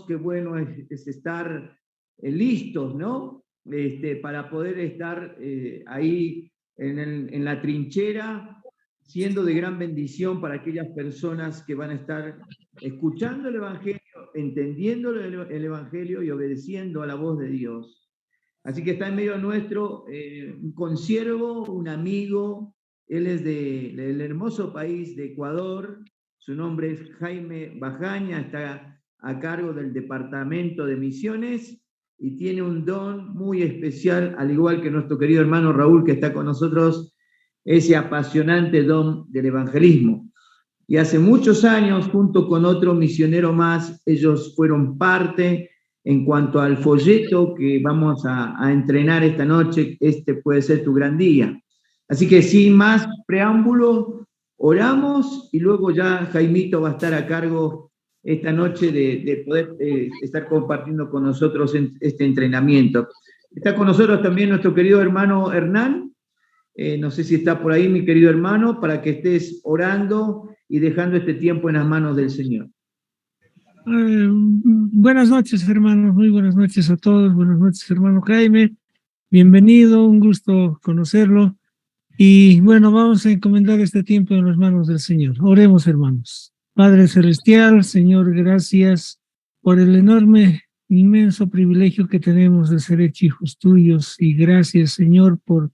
qué bueno es estar listos, ¿no? Para poder estar ahí en la trinchera, siendo de gran bendición para aquellas personas que van a estar escuchando el Evangelio, entendiendo el Evangelio y obedeciendo a la voz de Dios. Así que está en medio nuestro un consiervo, un amigo. Él es del hermoso país de Ecuador. Su nombre es Jaime Bajaña, está a cargo del Departamento de Misiones y tiene un don muy especial, al igual que nuestro querido hermano Raúl, que está con nosotros, ese apasionante don del evangelismo. Y hace muchos años, junto con otro misionero más, ellos fueron parte en cuanto al folleto que vamos a entrenar esta noche. Este puede ser tu gran día. Así que sin más preámbulo, oramos y luego ya Jaimito va a estar a cargo esta noche de poder estar compartiendo con nosotros este entrenamiento. Está con nosotros también nuestro querido hermano Hernán. No sé si está por ahí, mi querido hermano, para que estés orando y dejando este tiempo en las manos del Señor. Buenas noches, hermanos, muy buenas noches a todos. Buenas noches, hermano Jaime. Bienvenido, un gusto conocerlo. Y bueno, vamos a encomendar este tiempo en las manos del Señor. Oremos, hermanos. Padre Celestial, Señor, gracias por el enorme, inmenso privilegio que tenemos de ser hijos tuyos. Y gracias, Señor, por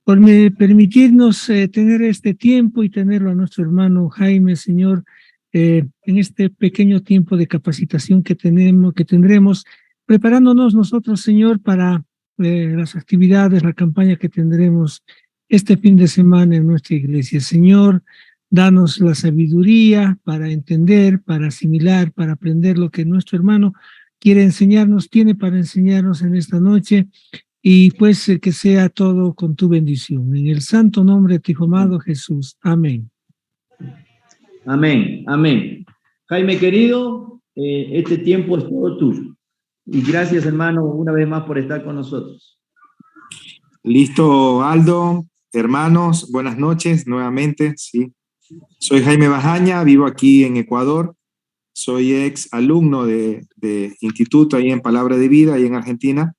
permitirnos tener este tiempo y tenerlo a nuestro hermano Jaime, Señor, en este pequeño tiempo de capacitación que tendremos, preparándonos nosotros, Señor, para las actividades, la campaña que tendremos este fin de semana en nuestra iglesia. Señor, danos la sabiduría para entender, para asimilar, para aprender lo que nuestro hermano quiere enseñarnos, tiene para enseñarnos en esta noche. Y pues que sea todo con tu bendición. En el santo nombre de tu Hijo amado Jesús. Amén. Amén, amén. Jaime querido, este tiempo es todo tuyo. Y gracias, hermano, una vez más por estar con nosotros. Listo, Aldo. Hermanos, buenas noches nuevamente. Sí. Soy Jaime Bajaña, vivo aquí en Ecuador. Soy ex alumno de instituto ahí en Palabra de Vida, ahí en Argentina.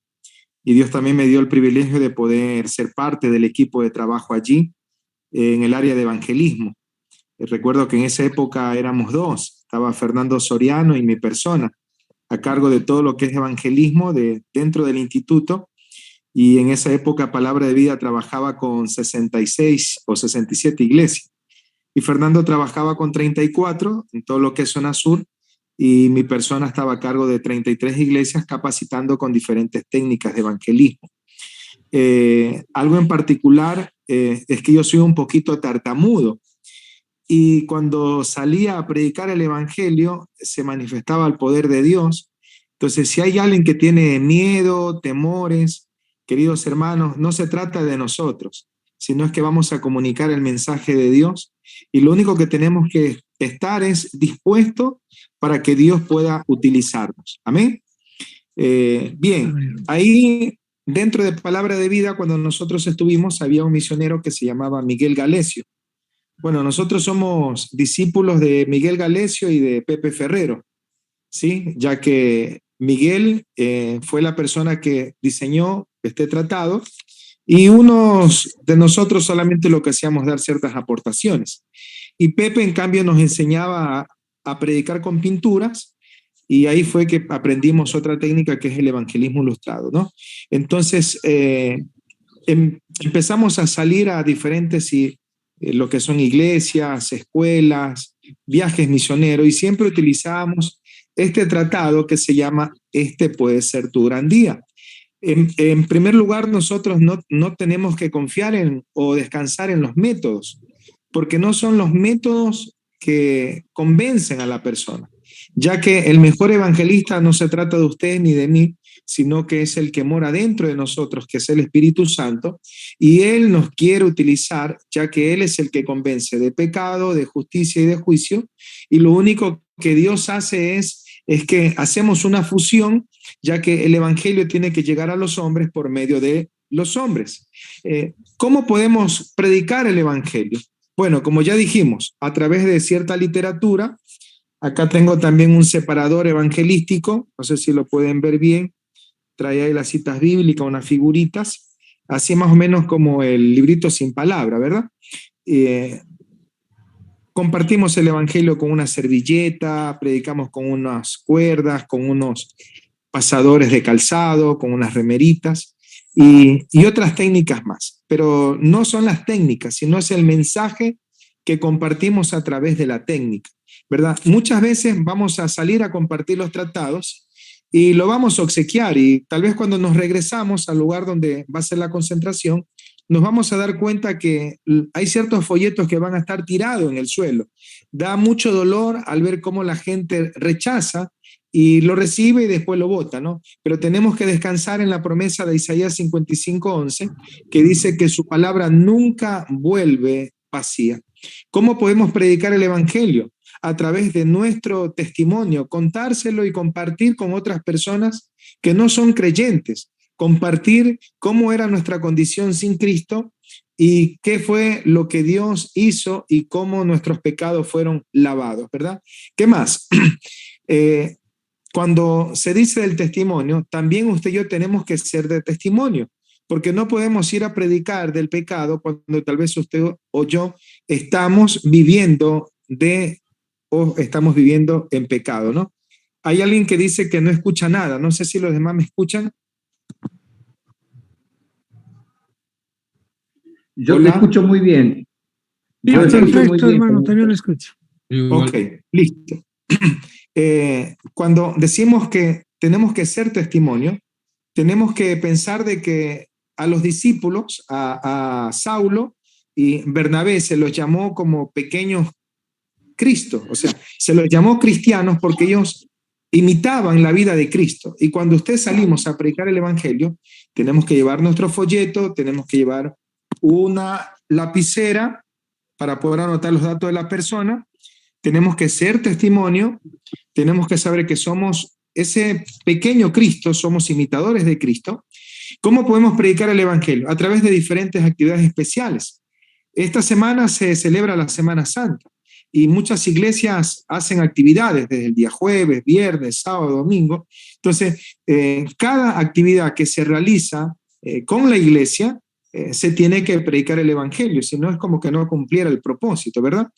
Y Dios también me dio el privilegio de poder ser parte del equipo de trabajo allí, en el área de evangelismo. Recuerdo que en esa época éramos dos, estaba Fernando Soriano y mi persona, a cargo de todo lo que es evangelismo dentro del instituto, y en esa época Palabra de Vida trabajaba con 66 o 67 iglesias, y Fernando trabajaba con 34 en todo lo que es zona sur, y mi persona estaba a cargo de 33 iglesias capacitando con diferentes técnicas de evangelismo. Algo en particular es que yo soy un poquito tartamudo, y cuando salía a predicar el evangelio se manifestaba el poder de Dios. Entonces, si hay alguien que tiene miedo, temores, queridos hermanos, no se trata de nosotros, sino es que vamos a comunicar el mensaje de Dios, y lo único que tenemos que estar es dispuesto para que Dios pueda utilizarnos. Amén. Bien, ahí dentro de Palabra de Vida, cuando nosotros estuvimos, había un misionero que se llamaba Miguel Galesio. Bueno, nosotros somos discípulos de Miguel Galesio y de Pepe Ferrero, ¿sí? Ya que Miguel fue la persona que diseñó este tratado, y unos de nosotros solamente lo que hacíamos dar ciertas aportaciones. Y Pepe, en cambio, nos enseñaba a predicar con pinturas, y ahí fue que aprendimos otra técnica que es el evangelismo ilustrado, ¿no? Entonces, empezamos a salir a diferentes lo que son iglesias, escuelas, viajes misioneros, y siempre utilizábamos este tratado que se llama Este puede ser tu gran día. En primer lugar, nosotros no tenemos que confiar en o descansar en los métodos, porque no son los métodos que convencen a la persona, ya que el mejor evangelista no se trata de usted ni de mí, sino que es el que mora dentro de nosotros, que es el Espíritu Santo, y Él nos quiere utilizar, ya que Él es el que convence de pecado, de justicia y de juicio, y lo único que Dios hace es que hacemos una fusión, ya que el evangelio tiene que llegar a los hombres por medio de los hombres. ¿Cómo podemos predicar el evangelio? Bueno, como ya dijimos, a través de cierta literatura, Acá tengo también un separador evangelístico, no sé si lo pueden ver bien, trae ahí las citas bíblicas, unas figuritas, así más o menos como el librito sin palabra, ¿verdad? Eh, Compartimos el evangelio con una servilleta, predicamos con unas cuerdas, con unos pasadores de calzado, con unas remeritas y otras técnicas más. Pero no son las técnicas, sino es el mensaje que compartimos a través de la técnica, ¿verdad? Muchas veces vamos a salir a compartir los tratados y lo vamos a obsequiar y tal vez cuando nos regresamos al lugar donde va a ser la concentración, nos vamos a dar cuenta que hay ciertos folletos que van a estar tirados en el suelo. Da mucho dolor al ver cómo la gente rechaza y lo recibe y después lo vota, ¿no? Pero tenemos que descansar en la promesa de Isaías 55:11, que dice que su palabra nunca vuelve vacía. ¿Cómo podemos predicar el evangelio? A través de nuestro testimonio, contárselo y compartir con otras personas que no son creyentes, compartir cómo era nuestra condición sin Cristo y qué fue lo que Dios hizo y cómo nuestros pecados fueron lavados, ¿verdad? ¿Qué más? Cuando se dice del testimonio, también usted y yo tenemos que ser de testimonio, porque no podemos ir a predicar del pecado cuando tal vez usted o yo estamos viviendo o estamos viviendo en pecado, ¿no? Hay alguien que dice que no escucha nada, no sé si los demás me escuchan. Yo Hola. te escucho muy bien. Sí, Yo te escucho muy perfecto, bien. hermano, también lo escucho. Ok, listo. Cuando decimos que tenemos que ser testimonio, tenemos que pensar de que a los discípulos, a Saulo y Bernabé, se los llamó como pequeños Cristo, o sea, se los llamó cristianos porque ellos imitaban la vida de Cristo. Y cuando ustedes salimos a predicar el evangelio, tenemos que llevar nuestro folleto, tenemos que llevar una lapicera para poder anotar los datos de la persona, tenemos que ser testimonio, tenemos que saber que somos ese pequeño Cristo, somos imitadores de Cristo. ¿Cómo podemos predicar el evangelio? A través de diferentes actividades especiales. Esta semana se celebra la Semana Santa y muchas iglesias hacen actividades desde el día jueves, viernes, sábado, domingo. Entonces, cada actividad que se realiza con la iglesia, se tiene que predicar el evangelio, si no es como que no cumpliera el propósito, ¿verdad?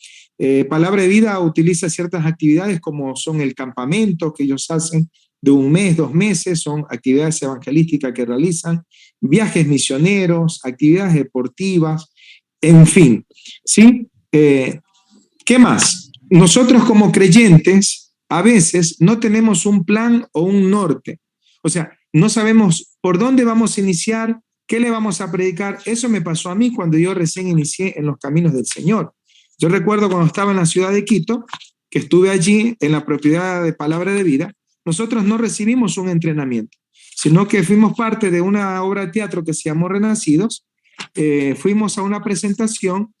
Palabra de Vida utiliza ciertas actividades como son el campamento que ellos hacen de 1 mes, 2 meses, son actividades evangelísticas que realizan, viajes misioneros, actividades deportivas, en fin, ¿sí? ¿Qué más? Nosotros como creyentes a veces no tenemos un plan o un norte, o sea, no sabemos por dónde vamos a iniciar, qué le vamos a predicar. Eso me pasó a mí cuando yo recién inicié en los caminos del Señor. Yo recuerdo cuando estaba en la ciudad de Quito, que estuve allí en la propiedad de Palabra de Vida, nosotros no recibimos un entrenamiento, sino que fuimos parte de una obra de teatro que se llamó Renacidos, fuimos a una presentación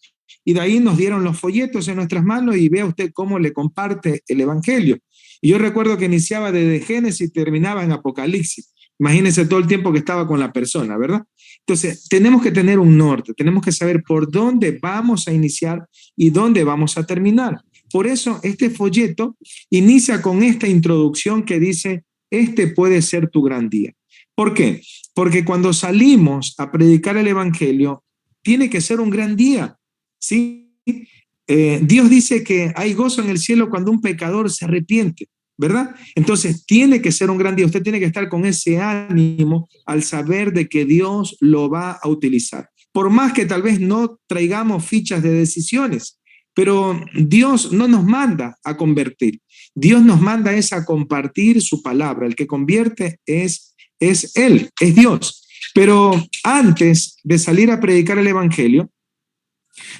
y de ahí nos dieron los folletos en nuestras manos y vea usted cómo le comparte el Evangelio. Y yo recuerdo que iniciaba desde Génesis y terminaba en Apocalipsis. Imagínense todo el tiempo que estaba con la persona, ¿verdad? Entonces, tenemos que tener un norte, tenemos que saber por dónde vamos a iniciar y dónde vamos a terminar. Por eso, este folleto inicia con esta introducción que dice, este puede ser tu gran día. ¿Por qué? Porque cuando salimos a predicar el Evangelio, tiene que ser un gran día, ¿sí? Dios dice que hay gozo en el cielo cuando un pecador se arrepiente, ¿verdad? Entonces, tiene que ser un gran día. Usted tiene que estar con ese ánimo al saber de que Dios lo va a utilizar. Por más que tal vez no traigamos fichas de decisiones, pero Dios no nos manda a convertir. Dios nos manda es a compartir su palabra. El que convierte es Él, es Dios. Pero antes de salir a predicar el evangelio,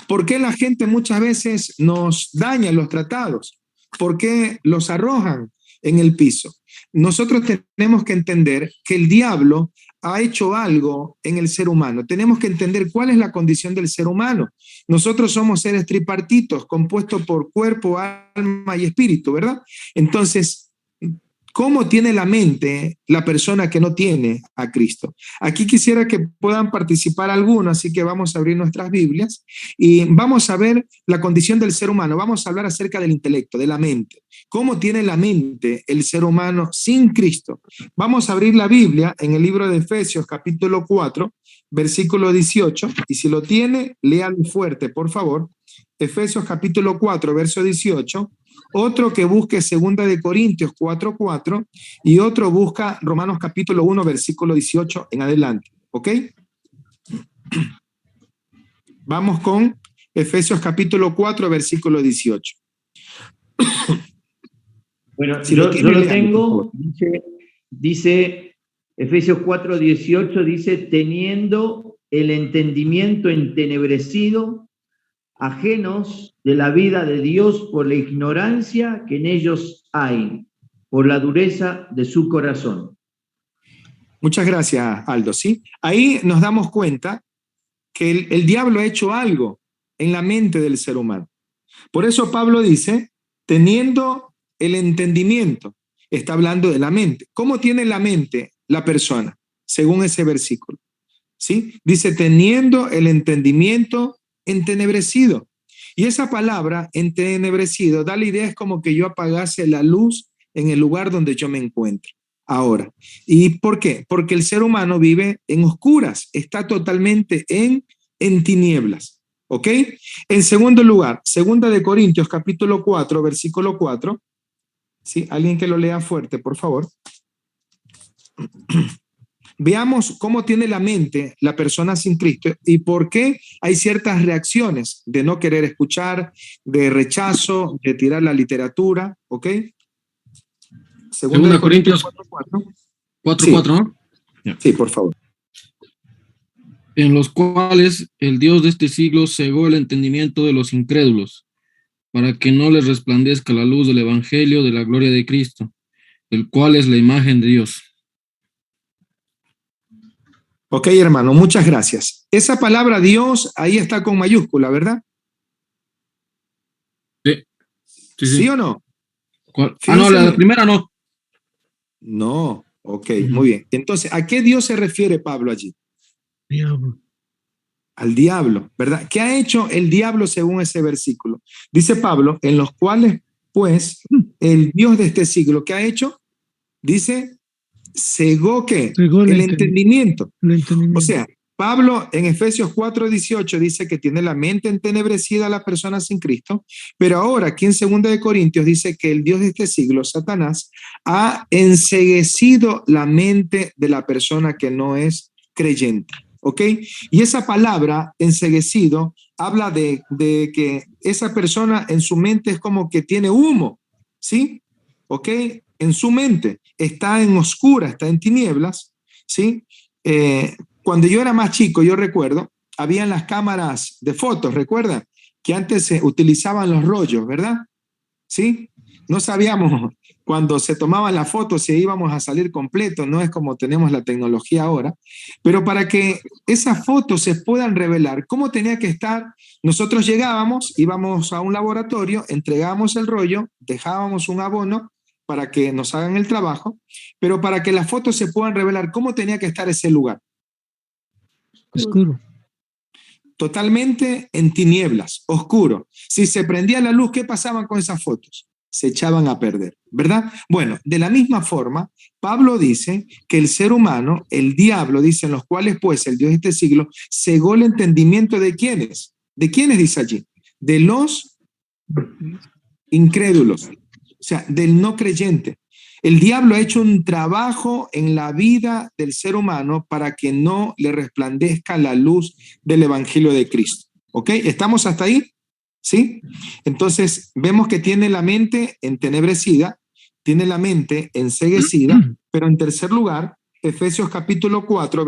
¿por qué la gente muchas veces nos daña los tratados? ¿Por qué los arrojan en el piso? Nosotros tenemos que entender que el diablo ha hecho algo en el ser humano. Tenemos que entender cuál es la condición del ser humano. Nosotros somos seres tripartitos, compuestos por cuerpo, alma y espíritu, ¿verdad? Entonces, ¿Cómo tiene la mente la persona que no tiene a Cristo? Aquí quisiera que puedan participar algunos, así que vamos a abrir nuestras Biblias y vamos a ver la condición del ser humano. Vamos a hablar acerca del intelecto, de la mente. ¿Cómo tiene la mente el ser humano sin Cristo? Vamos a abrir la Biblia en el libro de Efesios, capítulo 4, versículo 18. Y si lo tiene, léalo fuerte, por favor. Efesios, capítulo 4, verso 18. Otro que busque 2 de Corintios 4:4 y otro busca Romanos capítulo 1, versículo 18 en adelante. ¿Ok? Vamos con Efesios capítulo 4, versículo 18. Bueno, Si yo tiene, lo léalo, por favor. tengo, dice Efesios 4:18, dice, teniendo el entendimiento entenebrecido, ajenos de la vida de Dios por la ignorancia que en ellos hay, por la dureza de su corazón. Muchas gracias, Aldo. ¿Sí? Ahí nos damos cuenta que el diablo ha hecho algo en la mente del ser humano. Por eso Pablo dice, teniendo el entendimiento, está hablando de la mente. ¿Cómo tiene la mente la persona? Según ese versículo. ¿Sí? Dice, teniendo el entendimiento entenebrecido. Y esa palabra, entenebrecido, da la idea, es como que yo apagase la luz en el lugar donde yo me encuentro ahora. ¿Y por qué? Porque el ser humano vive en oscuras, está totalmente en tinieblas. ¿Ok? En segundo lugar, 2 de Corintios, capítulo 4, versículo 4. ¿Sí? Alguien que lo lea fuerte, por favor. Veamos cómo tiene la mente la persona sin Cristo y por qué hay ciertas reacciones de no querer escuchar, de rechazo, de tirar la literatura, ¿ok? Segunda Corintios 4:4. 4:4, Sí, ¿no? Ya. sí, por favor. En los cuales el Dios de este siglo cegó el entendimiento de los incrédulos, para que no les resplandezca la luz del Evangelio de la gloria de Cristo, el cual es la imagen de Dios. Ok, hermano, muchas gracias. Esa palabra Dios ahí está con mayúscula, ¿verdad? Sí, sí, ¿Sí sí. o no? ¿Cuál? Ah, no, Fíjense. la primera no. No, ok, muy bien. Entonces, ¿a qué Dios se refiere Pablo allí? Diablo. Al diablo, ¿verdad? ¿Qué ha hecho el diablo según ese versículo? Dice Pablo, en los cuales, pues, el Dios de este siglo, ¿qué ha hecho? Dice, cegó ¿qué? Cegó El entendimiento. el O entendimiento. sea, Pablo en Efesios 4:18 dice que tiene la mente entenebrecida la persona sin Cristo, pero ahora aquí en 2 de Corintios dice que el Dios de este siglo, Satanás, ha enceguecido la mente de la persona que no es creyente. ¿Ok? Y esa palabra, enceguecido, habla de que esa persona en su mente es como que tiene humo, ¿sí? ¿Ok? En su mente está en oscura, está en tinieblas, ¿sí? Cuando yo era más chico, yo recuerdo, habían las cámaras de fotos, ¿recuerdan? Que antes se utilizaban los rollos, ¿verdad? ¿Sí? No sabíamos cuando se tomaban las fotos si íbamos a salir completo, no es como tenemos la tecnología ahora, pero para que esas fotos se puedan revelar, ¿cómo tenía que estar? Nosotros llegábamos, íbamos a un laboratorio, entregábamos el rollo, dejábamos un abono para que nos hagan el trabajo, pero para que las fotos se puedan revelar, ¿cómo tenía que estar ese lugar? Oscuro. Totalmente en tinieblas, oscuro. Si se prendía la luz, ¿qué pasaban con esas fotos? Se echaban a perder, ¿verdad? Bueno, de la misma forma, Pablo dice que el ser humano, el diablo, dice, en los cuales pues el Dios de este siglo cegó el entendimiento de quiénes. ¿De quiénes dice allí? De los incrédulos, o sea, del no creyente. El diablo ha hecho un trabajo en la vida del ser humano para que no le resplandezca la luz del Evangelio de Cristo. ¿Ok? ¿Estamos hasta ahí? ¿Sí? Entonces, vemos que tiene la mente entenebrecida, tiene la mente enceguecida, pero en tercer lugar, Efesios capítulo 4,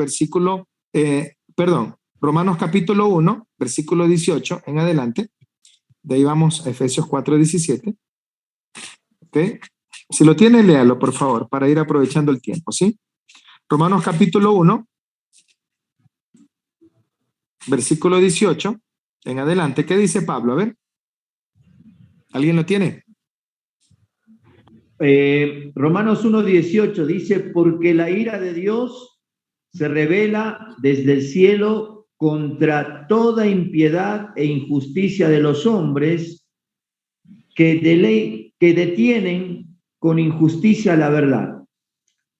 Romanos capítulo 1, versículo 18 en adelante. De ahí vamos a Efesios 4, 17. ¿Ok? Si lo tiene, léalo, por favor, para ir aprovechando el tiempo, ¿sí? Romanos capítulo 1, versículo 18, en adelante. ¿Qué dice Pablo? A ver. ¿Alguien lo tiene? Romanos 1:18 dice, porque la ira de Dios se revela desde el cielo contra toda impiedad e injusticia de los hombres que detienen con injusticia la verdad.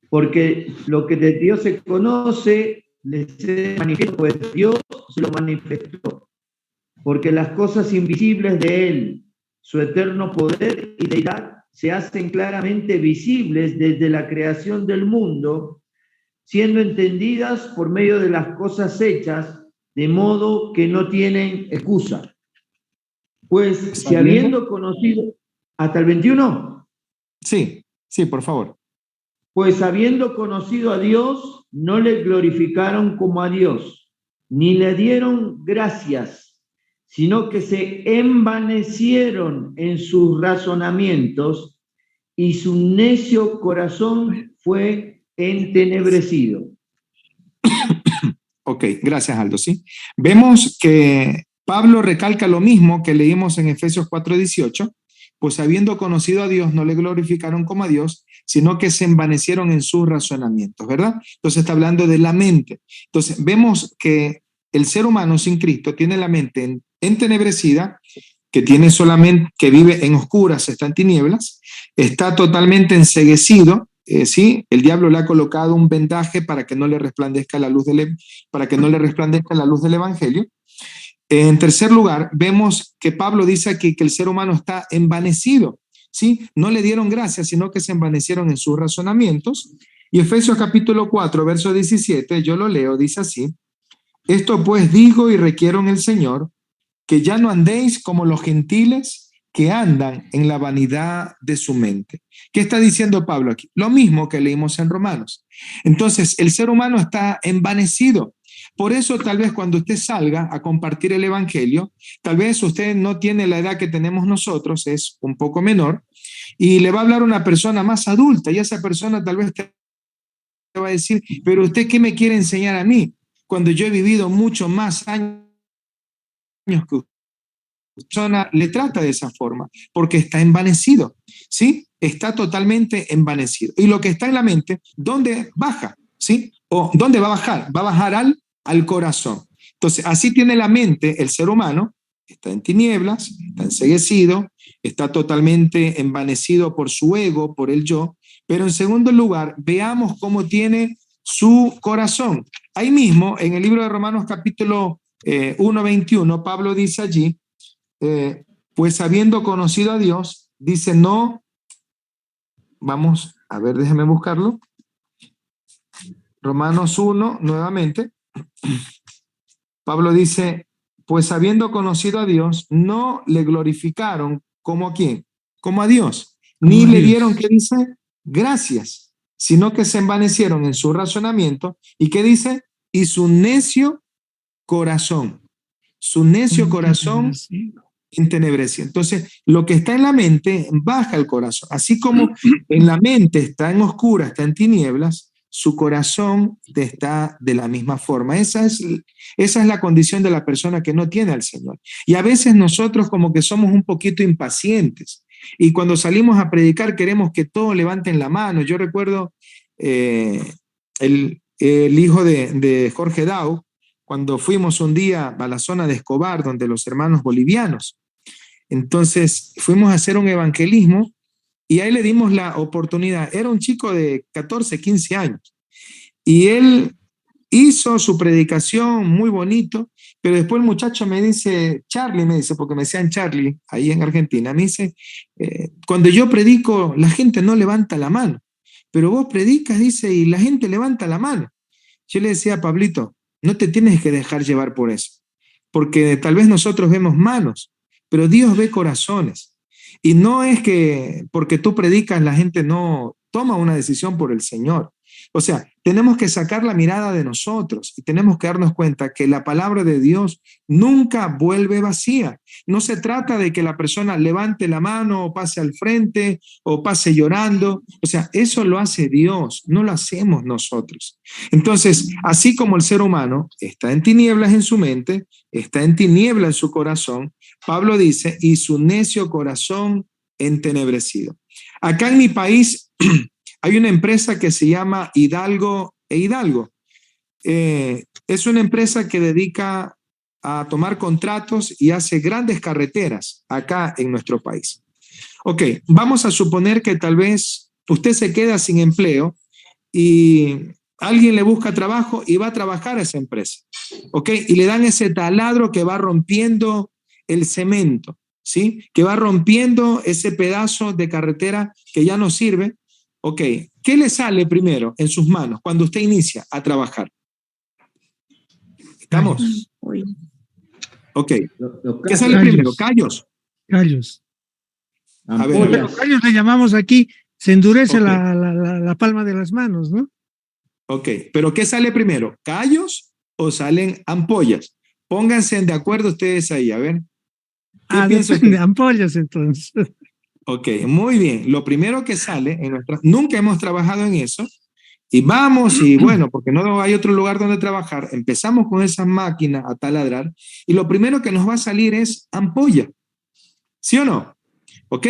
Porque lo que de Dios se conoce, les es manifiesto, pues Dios se lo manifestó. Porque las cosas invisibles de Él, su eterno poder y deidad, se hacen claramente visibles desde la creación del mundo, siendo entendidas por medio de las cosas hechas, de modo que no tienen excusa. Pues si habiendo conocido, hasta el 21. Sí, sí, por favor. Pues habiendo conocido a Dios, no le glorificaron como a Dios, ni le dieron gracias, sino que se envanecieron en sus razonamientos y su necio corazón fue entenebrecido. Ok, gracias, Aldo. Sí, vemos que Pablo recalca lo mismo que leímos en Efesios 4:18, pues habiendo conocido a Dios no le glorificaron como a Dios, sino que se envanecieron en sus razonamientos, ¿verdad? Entonces está hablando de la mente. Entonces vemos que el ser humano sin Cristo tiene la mente entenebrecida, que tiene solamente, que vive en oscuras, está en tinieblas, está totalmente enceguecido. Sí, el diablo le ha colocado un vendaje para que no le resplandezca la luz para que no le resplandezca la luz del evangelio. En tercer lugar, vemos que Pablo dice aquí que el ser humano está envanecido, ¿sí? No le dieron gracias, sino que se envanecieron en sus razonamientos. Y Efesios capítulo 4, verso 17, yo lo leo, dice así: esto pues digo y requiero en el Señor, que ya no andéis como los gentiles que andan en la vanidad de su mente. ¿Qué está diciendo Pablo aquí? Lo mismo que leímos en Romanos. Entonces, el ser humano está envanecido. Por eso, tal vez cuando usted salga a compartir el evangelio, tal vez usted no tiene la edad que tenemos nosotros, es un poco menor, y le va a hablar una persona más adulta, y esa persona tal vez te va a decir, pero usted, ¿qué me quiere enseñar a mí? Cuando yo he vivido mucho más años que usted. Persona le trata de esa forma porque está envanecido, ¿sí? Está totalmente envanecido. Y lo que está en la mente, ¿dónde baja? ¿Sí? ¿O dónde va a bajar? Va a bajar al corazón. Entonces, así tiene la mente el ser humano, está en tinieblas, está enceguecido, está totalmente envanecido por su ego, por el yo. Pero en segundo lugar, veamos cómo tiene su corazón. Ahí mismo, en el libro de Romanos capítulo 1:21, Pablo dice allí, pues habiendo conocido a Dios, dice no, vamos a ver, déjeme buscarlo, Romanos 1, nuevamente, Pablo dice, pues habiendo conocido a Dios, no le glorificaron como a quién, como a Dios, ni le dieron, ¿qué dice? Gracias, sino que se envanecieron en su razonamiento, y ¿qué dice? Y su necio corazón entenebrecido. Entonces, lo que está en la mente baja el corazón. Así como en la mente está en oscura, está en tinieblas, su corazón está de la misma forma. Esa es la condición de la persona que no tiene al Señor. Y a veces nosotros como que somos un poquito impacientes. Y cuando salimos a predicar queremos que todos levanten la mano. Yo recuerdo el hijo de Jorge Dau, cuando fuimos un día a la zona de Escobar, donde los hermanos bolivianos. Entonces fuimos a hacer un evangelismo y ahí le dimos la oportunidad. Era un chico de 14, 15 años y él hizo su predicación muy bonito, pero después el muchacho me dice, Charlie, me dice, porque me decían Charlie ahí en Argentina, me dice, cuando yo predico la gente no levanta la mano, pero vos predicas, dice, y la gente levanta la mano. Yo le decía a Pablito, no te tienes que dejar llevar por eso, porque tal vez nosotros vemos manos, pero Dios ve corazones. Y no es que porque tú predicas la gente no toma una decisión por el Señor. O sea, tenemos que sacar la mirada de nosotros y tenemos que darnos cuenta que la palabra de Dios nunca vuelve vacía. No se trata de que la persona levante la mano o pase al frente o pase llorando. O sea, eso lo hace Dios, no lo hacemos nosotros. Entonces, así como el ser humano está en tinieblas en su mente, está en tinieblas en su corazón, Pablo dice, y su necio corazón entenebrecido. Acá en mi país hay una empresa que se llama Hidalgo e Hidalgo. Es una empresa que dedica a tomar contratos y hace grandes carreteras acá en nuestro país. Ok, vamos a suponer que tal vez usted se queda sin empleo y alguien le busca trabajo y va a trabajar a esa empresa. Ok, y le dan ese taladro que va rompiendo el cemento, ¿sí? Que va rompiendo ese pedazo de carretera que ya no sirve. Ok, ¿qué le sale primero en sus manos cuando usted inicia a trabajar? ¿Estamos? Ok. ¿Qué sale primero? Callos. Callos. A ver. Pero callos le llamamos aquí, se endurece la palma de las manos, ¿no? Ok, pero ¿qué sale primero? ¿Callos o salen ampollas? Pónganse de acuerdo ustedes ahí, a ver. ¿Qué piensa depende, usted? ampollas entonces. Ok, muy bien. Lo primero que sale, nunca hemos trabajado en eso, y vamos, y bueno, porque no hay otro lugar donde trabajar, empezamos con esa máquina a taladrar, y lo primero que nos va a salir es ampolla. ¿Sí o no? ¿Ok?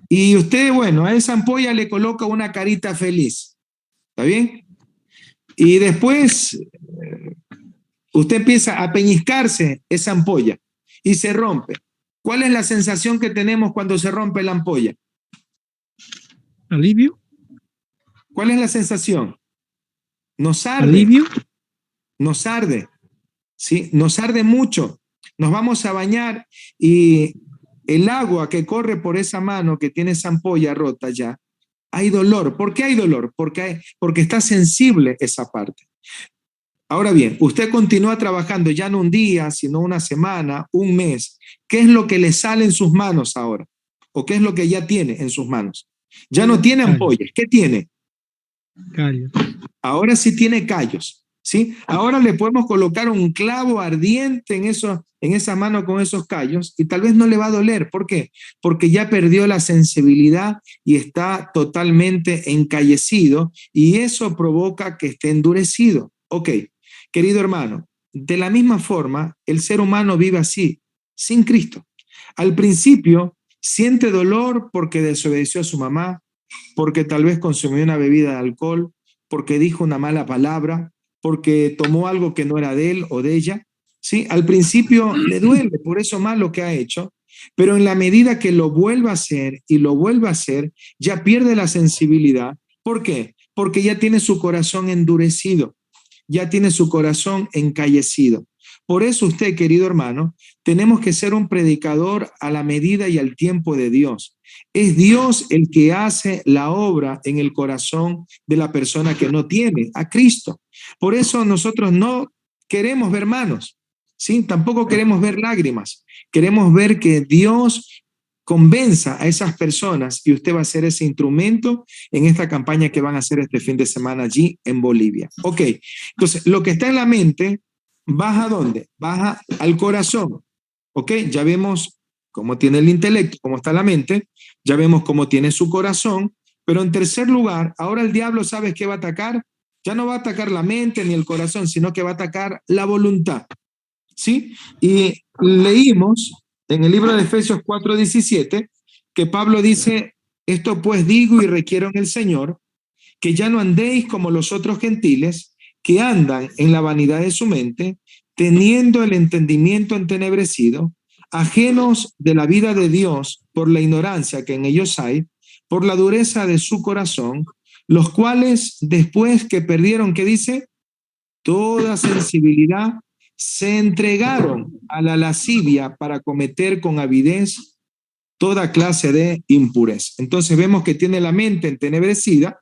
Y usted, bueno, a esa ampolla le coloca una carita feliz. ¿Está bien? Y después usted empieza a peñiscarse esa ampolla y se rompe. ¿Cuál es la sensación que tenemos cuando se rompe la ampolla? ¿Alivio? ¿Cuál es la sensación? Nos arde. ¿Alivio? Nos arde. ¿Sí? Nos arde mucho. Nos vamos a bañar y el agua que corre por esa mano que tiene esa ampolla rota ya, hay dolor. ¿Por qué hay dolor? Porque está sensible esa parte. Ahora bien, usted continúa trabajando ya no un día, sino una semana, un mes. ¿Qué es lo que le sale en sus manos ahora? ¿O qué es lo que ya tiene en sus manos? Ya no tiene ampollas. ¿Qué tiene? Callos. Ahora sí tiene callos, ¿sí? Ahora le podemos colocar un clavo ardiente en esa mano con esos callos y tal vez no le va a doler. ¿Por qué? Porque ya perdió la sensibilidad y está totalmente encallecido y eso provoca que esté endurecido. Ok, querido hermano, de la misma forma, el ser humano vive así, sin Cristo. Al principio siente dolor porque desobedeció a su mamá, porque tal vez consumió una bebida de alcohol, porque dijo una mala palabra, porque tomó algo que no era de él o de ella. ¿Sí? Al principio le duele por eso malo que ha hecho, pero en la medida que lo vuelva a hacer y lo vuelva a hacer, ya pierde la sensibilidad. ¿Por qué? Porque ya tiene su corazón endurecido, ya tiene su corazón encallecido. Por eso usted, querido hermano, tenemos que ser un predicador a la medida y al tiempo de Dios. Es Dios el que hace la obra en el corazón de la persona que no tiene a Cristo. Por eso nosotros no queremos ver manos, ¿sí? Tampoco queremos ver lágrimas. Queremos ver que Dios convenza a esas personas y usted va a ser ese instrumento en esta campaña que van a hacer este fin de semana allí en Bolivia. Ok, entonces lo que está en la mente baja ¿a dónde? Baja al corazón. Ok, ya vemos cómo tiene el intelecto, cómo está la mente, ya vemos cómo tiene su corazón, pero en tercer lugar, ahora el diablo, ¿sabes qué va a atacar? Ya no va a atacar la mente ni el corazón, sino que va a atacar la voluntad. ¿Sí? Y leímos en el libro de Efesios 4:17 que Pablo dice, esto pues digo y requiero en el Señor, que ya no andéis como los otros gentiles, que andan en la vanidad de su mente, teniendo el entendimiento entenebrecido, ajenos de la vida de Dios por la ignorancia que en ellos hay, por la dureza de su corazón, los cuales después que perdieron, ¿qué dice? Toda sensibilidad, se entregaron a la lascivia para cometer con avidez toda clase de impureza. Entonces vemos que tiene la mente entenebrecida,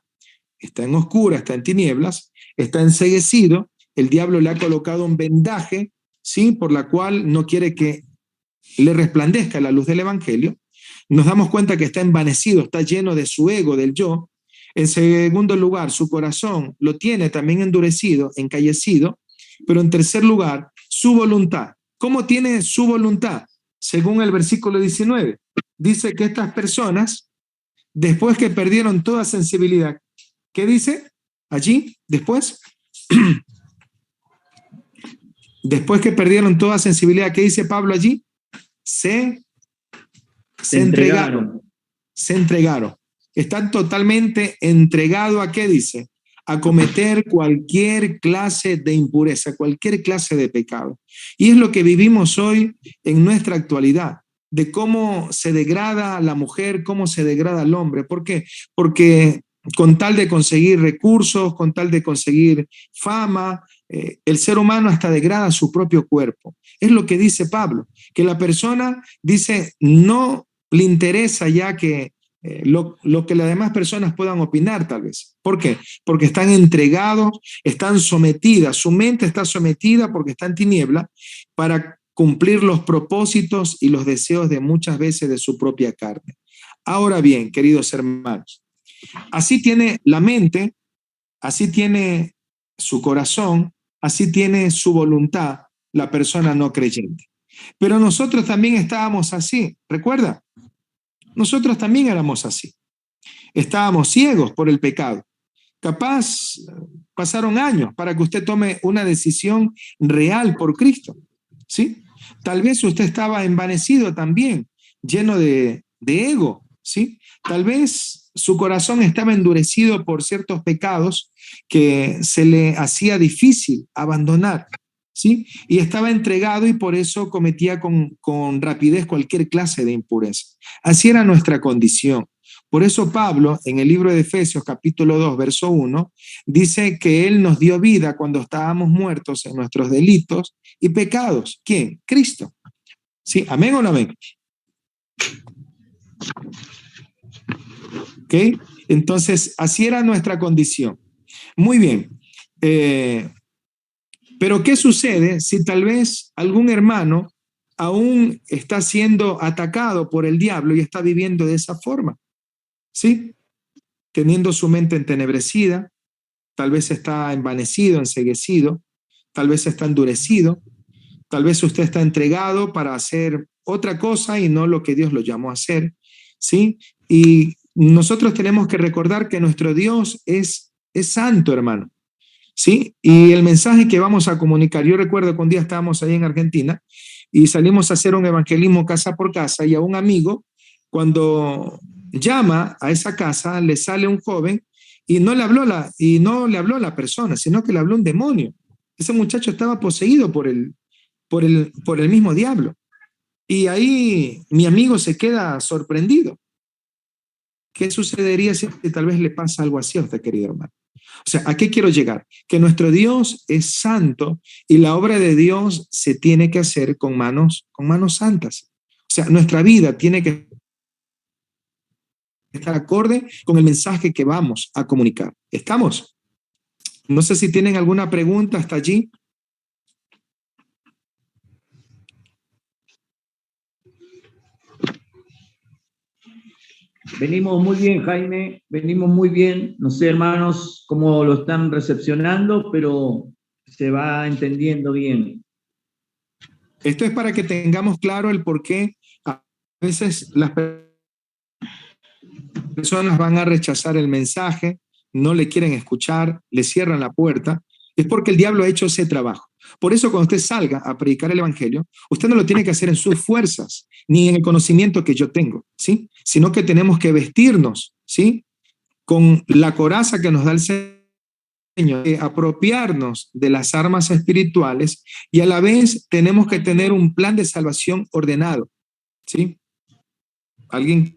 está en oscura, está en tinieblas, está enceguecido, el diablo le ha colocado un vendaje, ¿sí? Por la cual no quiere que le resplandezca la luz del evangelio. Nos damos cuenta que está envanecido, está lleno de su ego, del yo. En segundo lugar, su corazón lo tiene también endurecido, encallecido, pero en tercer lugar, su voluntad. ¿Cómo tiene su voluntad? Según el versículo 19, dice que estas personas, después que perdieron toda sensibilidad, ¿qué dice allí? Después, después que perdieron toda sensibilidad, ¿qué dice Pablo allí? Se entregaron. Se entregaron. está totalmente entregado a, ¿qué dice? A cometer cualquier clase de impureza, cualquier clase de pecado. Y es lo que vivimos hoy en nuestra actualidad, de cómo se degrada la mujer, cómo se degrada el hombre. ¿Por qué? Porque con tal de conseguir recursos, con tal de conseguir fama, el ser humano hasta degrada su propio cuerpo. Es lo que dice Pablo, que la persona dice, no le interesa ya que lo que las demás personas puedan opinar tal vez. ¿Por qué? Porque están entregados, están sometidas, su mente está sometida porque está en tiniebla para cumplir los propósitos y los deseos de muchas veces de su propia carne. Ahora bien, queridos hermanos, así tiene la mente, así tiene su corazón, así tiene su voluntad la persona no creyente. Pero nosotros también estábamos así, ¿recuerda? Nosotros también éramos así. Estábamos ciegos por el pecado. Capaz pasaron años para que usted tome una decisión real por Cristo, ¿sí? Tal vez usted estaba envanecido también, lleno de ego, ¿sí? Tal vez su corazón estaba endurecido por ciertos pecados que se le hacía difícil abandonar, ¿sí? Y estaba entregado y por eso cometía con rapidez cualquier clase de impureza. Así era nuestra condición. Por eso Pablo, en el libro de Efesios, capítulo 2, verso 1, dice que Él nos dio vida cuando estábamos muertos en nuestros delitos y pecados. ¿Quién? Cristo. ¿Sí? ¿Amén o no amén? ¿Ok? Entonces, así era nuestra condición. Muy bien. Pero ¿qué sucede si tal vez algún hermano aún está siendo atacado por el diablo y está viviendo de esa forma? ¿Sí? Teniendo su mente entenebrecida, tal vez está envanecido, enceguecido, tal vez está endurecido, tal vez usted está entregado para hacer otra cosa y no lo que Dios lo llamó a hacer, ¿sí? Y nosotros tenemos que recordar que nuestro Dios es santo, hermano, ¿sí? Y el mensaje que vamos a comunicar, yo recuerdo que un día estábamos ahí en Argentina y salimos a hacer un evangelismo casa por casa y a un amigo, cuando llama a esa casa, le sale un joven y no le habló la persona, sino que le habló un demonio. Ese muchacho estaba poseído por el mismo diablo. Y ahí mi amigo se queda sorprendido. ¿Qué sucedería si tal vez le pasa algo así a usted, querido hermano? O sea, ¿a qué quiero llegar? Que nuestro Dios es santo y la obra de Dios se tiene que hacer con manos santas. O sea, nuestra vida tiene que estar acorde con el mensaje que vamos a comunicar. ¿Estamos? No sé si tienen alguna pregunta hasta allí. Venimos muy bien, Jaime, venimos muy bien. No sé, hermanos, cómo lo están recepcionando, pero se va entendiendo bien. Esto es para que tengamos claro el por qué a veces las personas van a rechazar el mensaje, no le quieren escuchar, le cierran la puerta. Es porque el diablo ha hecho ese trabajo. Por eso cuando usted salga a predicar el evangelio, usted no lo tiene que hacer en sus fuerzas, ni en el conocimiento que yo tengo, ¿sí? Sino que tenemos que vestirnos, ¿sí? Con la coraza que nos da el Señor, apropiarnos de las armas espirituales y a la vez tenemos que tener un plan de salvación ordenado, ¿sí? ¿Alguien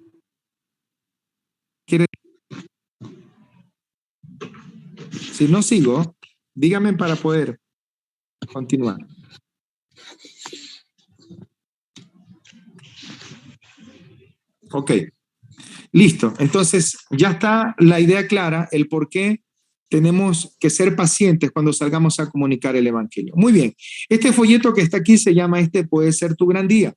quiere? Si no sigo, dígame para poder continuar. Ok, listo. Entonces ya está la idea clara, el por qué tenemos que ser pacientes cuando salgamos a comunicar el evangelio. Muy bien, este folleto que está aquí se llama "Este puede ser tu gran día".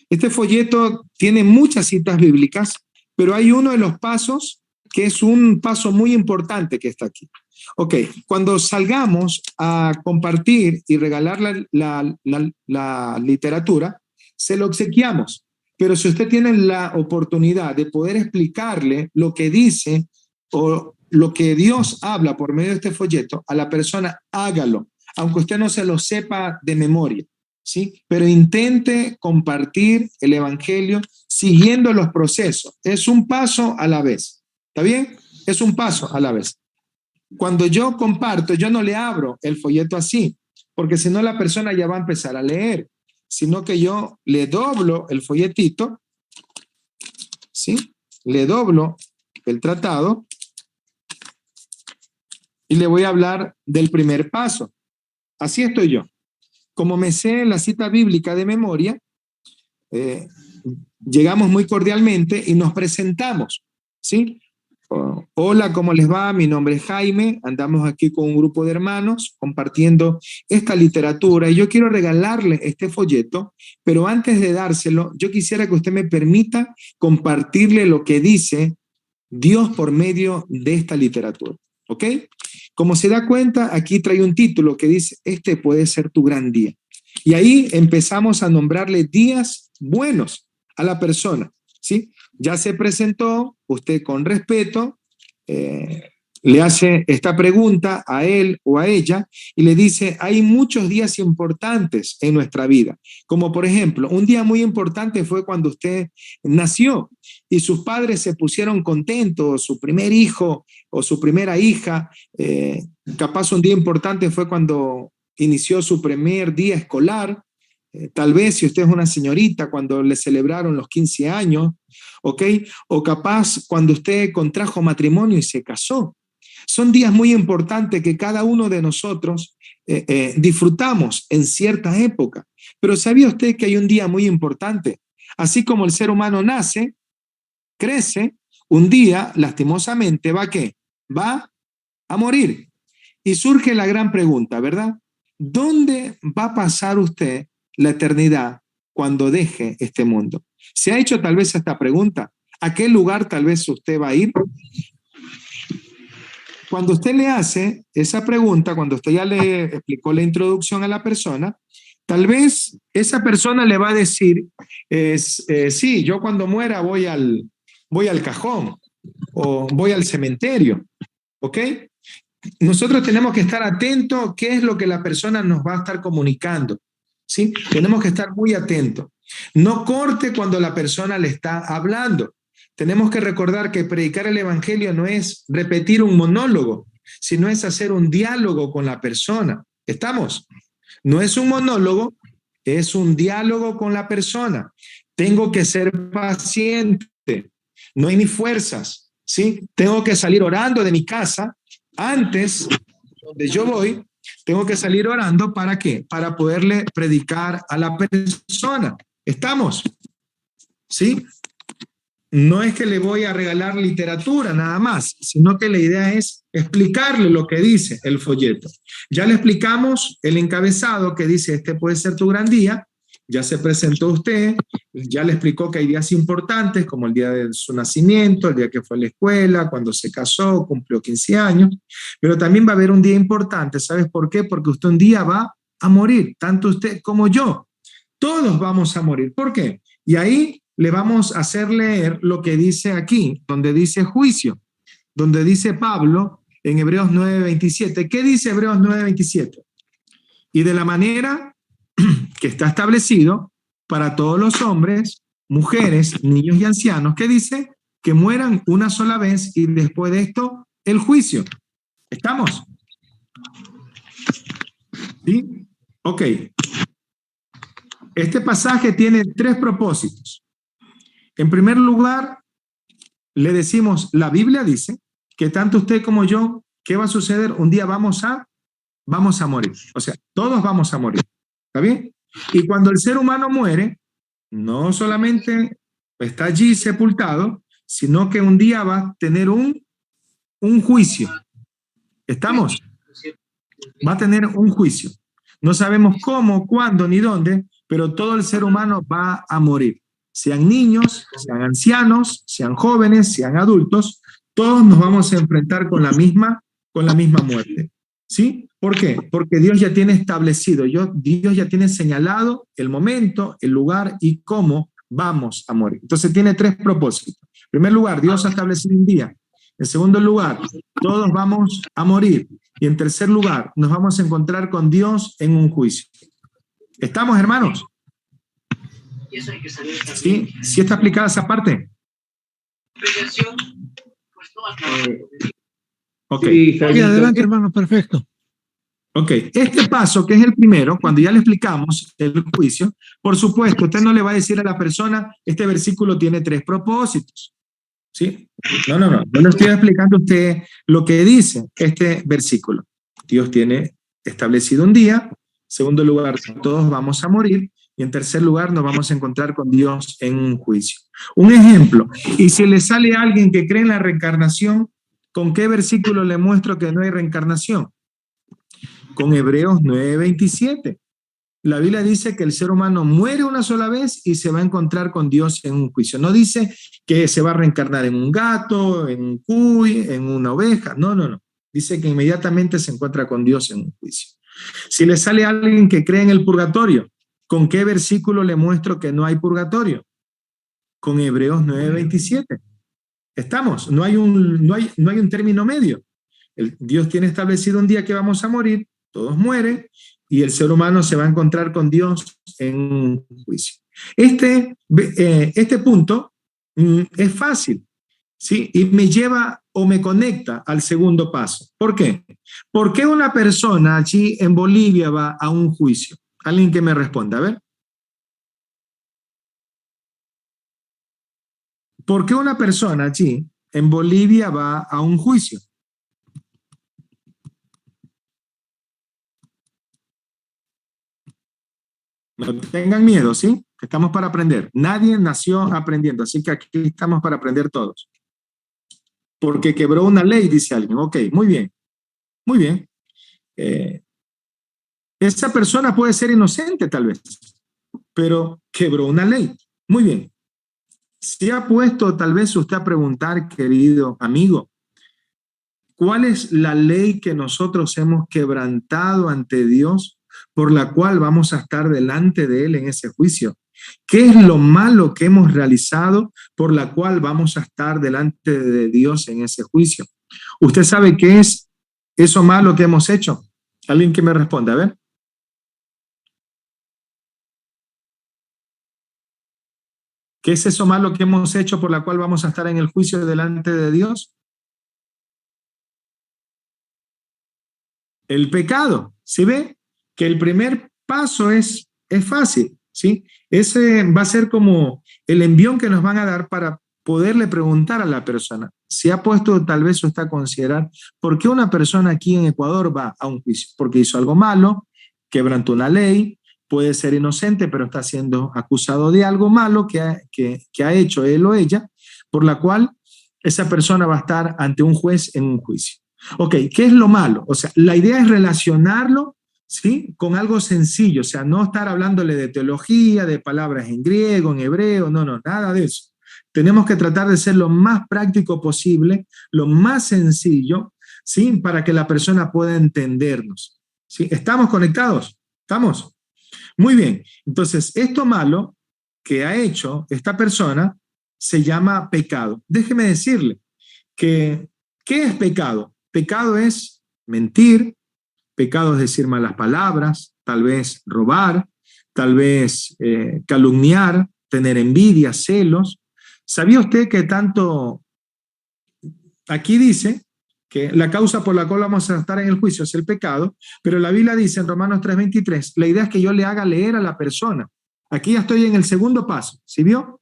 Este folleto tiene muchas citas bíblicas, pero hay uno de los pasos que es un paso muy importante que está aquí. Ok, cuando salgamos a compartir y regalar la literatura, se lo obsequiamos. Pero si usted tiene la oportunidad de poder explicarle lo que dice o lo que Dios habla por medio de este folleto a la persona, hágalo, aunque usted no se lo sepa de memoria, ¿sí? Pero intente compartir el evangelio siguiendo los procesos. Es un paso a la vez. ¿Está bien? Es un paso a la vez. Cuando yo comparto, yo no le abro el folleto así, porque si no la persona ya va a empezar a leer, sino que yo le doblo el folletito, ¿sí? Le doblo el tratado y le voy a hablar del primer paso. Así estoy yo. Como me sé la cita bíblica de memoria, llegamos muy cordialmente y nos presentamos, ¿sí? Hola, ¿cómo les va? Mi nombre es Jaime, andamos aquí con un grupo de hermanos compartiendo esta literatura y yo quiero regalarle este folleto, pero antes de dárselo, yo quisiera que usted me permita compartirle lo que dice Dios por medio de esta literatura, ¿ok? Como se da cuenta, aquí trae un título que dice, este puede ser tu gran día. Y ahí empezamos a nombrarle días buenos a la persona, ¿sí? Ya se presentó, usted con respeto le hace esta pregunta a él o a ella y le dice, hay muchos días importantes en nuestra vida, como por ejemplo, un día muy importante fue cuando usted nació y sus padres se pusieron contentos, su primer hijo o su primera hija, capaz un día importante fue cuando inició su primer día escolar, tal vez si usted es una señorita, cuando le celebraron los 15 años, ¿ok? O capaz cuando usted contrajo matrimonio y se casó. Son días muy importantes que cada uno de nosotros disfrutamos en cierta época. Pero ¿sabía usted que hay un día muy importante? Así como el ser humano nace, crece, un día, lastimosamente, ¿va a qué? Va a morir. Y surge la gran pregunta, ¿verdad? ¿Dónde va a pasar usted la eternidad cuando deje este mundo? ¿Se ha hecho tal vez esta pregunta? ¿A qué lugar tal vez usted va a ir? Cuando usted le hace esa pregunta, cuando usted ya le explicó la introducción a la persona, tal vez esa persona le va a decir, sí, yo cuando muera voy al cajón o voy al cementerio, ¿ok? Nosotros tenemos que estar atentos qué es lo que la persona nos va a estar comunicando, ¿sí? Tenemos que estar muy atentos. No corte cuando la persona le está hablando. Tenemos que recordar que predicar el evangelio no es repetir un monólogo, sino es hacer un diálogo con la persona. ¿Estamos? No es un monólogo, es un diálogo con la persona. Tengo que ser paciente, no hay ni fuerzas, ¿sí? Tengo que salir orando de mi casa. Antes, donde yo voy, tengo que salir orando, ¿para qué? Para poderle predicar a la persona. ¿Estamos? ¿Sí? No es que le voy a regalar literatura nada más, sino que la idea es explicarle lo que dice el folleto. Ya le explicamos el encabezado que dice, este puede ser tu gran día. Ya se presentó usted, ya le explicó que hay días importantes, como el día de su nacimiento, el día que fue a la escuela, cuando se casó, cumplió 15 años, pero también va a haber un día importante. ¿Sabes por qué? Porque usted un día va a morir, tanto usted como yo. Todos vamos a morir. ¿Por qué? Y ahí le vamos a hacer leer lo que dice aquí, donde dice juicio, donde dice Pablo en Hebreos 9:27. ¿Qué dice Hebreos 9:27? Y de la manera que está establecido para todos los hombres, mujeres, niños y ancianos, ¿qué dice? Que mueran una sola vez y después de esto, el juicio. ¿Estamos? ¿Sí? Ok. Este pasaje tiene tres propósitos. En primer lugar, le decimos, la Biblia dice que tanto usted como yo, ¿qué va a suceder? Un día vamos a morir. O sea, todos vamos a morir. ¿Está bien? Y cuando el ser humano muere, no solamente está allí sepultado, sino que un día va a tener un juicio. ¿Estamos? Va a tener un juicio. No sabemos cómo, cuándo ni dónde, pero todo el ser humano va a morir. Sean niños, sean ancianos, sean jóvenes, sean adultos, todos nos vamos a enfrentar con la misma muerte. ¿Sí? ¿Por qué? Porque Dios ya tiene establecido, Dios ya tiene señalado el momento, el lugar y cómo vamos a morir. Entonces tiene tres propósitos. En primer lugar, Dios ha establecido un día. En segundo lugar, todos vamos a morir. Y en tercer lugar, nos vamos a encontrar con Dios en un juicio. ¿Estamos, hermanos? ¿Sí? ¿Sí está aplicada esa parte? Ok. Sí, Sí, Jaimito. adelante, hermano, perfecto. Ok, este paso, que es el primero, cuando ya le explicamos el juicio, por supuesto, usted no le va a decir a la persona, este versículo tiene 3 propósitos, ¿sí? No. Yo le estoy explicando a usted lo que dice este versículo. Dios tiene establecido un día, en segundo lugar, todos vamos a morir, y en tercer lugar, nos vamos a encontrar con Dios en un juicio. Un ejemplo, y si le sale a alguien que cree en la reencarnación, ¿con qué versículo le muestro que no hay reencarnación? Con Hebreos 9:27. La Biblia dice que el ser humano muere una sola vez y se va a encontrar con Dios en un juicio. No dice que se va a reencarnar en un gato, en un cuy, en una oveja. No. Dice que inmediatamente se encuentra con Dios en un juicio. Si le sale a alguien que cree en el purgatorio, ¿con qué versículo le muestro que no hay purgatorio? Con Hebreos 9:27. Estamos, no hay un término medio. Dios tiene establecido un día que vamos a morir, todos mueren, y el ser humano se va a encontrar con Dios en un juicio. Este punto es fácil, ¿sí? Y me lleva o me conecta al segundo paso. ¿Por qué? ¿Por qué una persona allí en Bolivia va a un juicio? Alguien que me responda, a ver. ¿Por qué una persona allí en Bolivia va a un juicio? No tengan miedo, ¿sí? Estamos para aprender. Nadie nació aprendiendo, así que aquí estamos para aprender todos. Porque quebró una ley, dice alguien. Ok, muy bien, muy bien. Esa persona puede ser inocente tal vez, pero quebró una ley. Muy bien. Se ha puesto tal vez usted a preguntar, querido amigo, ¿cuál es la ley que nosotros hemos quebrantado ante Dios por la cual vamos a estar delante de Él en ese juicio? ¿Qué es lo malo que hemos realizado por la cual vamos a estar delante de Dios en ese juicio? ¿Usted sabe qué es eso malo que hemos hecho? Alguien que me responda, a ver. ¿Qué es eso malo que hemos hecho por la cual vamos a estar en el juicio delante de Dios? El pecado. ¿Sí ve? Que el primer paso es fácil, ¿sí? Ese va a ser como el envión que nos van a dar para poderle preguntar a la persona. Si ha puesto tal vez usted a considerar por qué una persona aquí en Ecuador va a un juicio. Porque hizo algo malo, quebrantó una ley, puede ser inocente, pero está siendo acusado de algo malo que ha hecho él o ella, por la cual esa persona va a estar ante un juez en un juicio. Ok, ¿qué es lo malo? O sea, la idea es relacionarlo, ¿sí? Con algo sencillo, o sea, no estar hablándole de teología, de palabras en griego, en hebreo, no, nada de eso. Tenemos que tratar de ser lo más práctico posible, lo más sencillo, ¿sí? Para que la persona pueda entendernos, ¿sí? ¿Estamos conectados? ¿Estamos? Muy bien. Entonces, esto malo que ha hecho esta persona se llama pecado. Déjeme decirle que, ¿qué es pecado? Pecado es mentir, pecado es decir malas palabras, tal vez robar, tal vez calumniar, tener envidia, celos. ¿Sabía usted que tanto aquí dice que la causa por la cual vamos a estar en el juicio es el pecado, pero la Biblia dice en Romanos 3:23, la idea es que yo le haga leer a la persona. Aquí ya estoy en el segundo paso, ¿sí vio?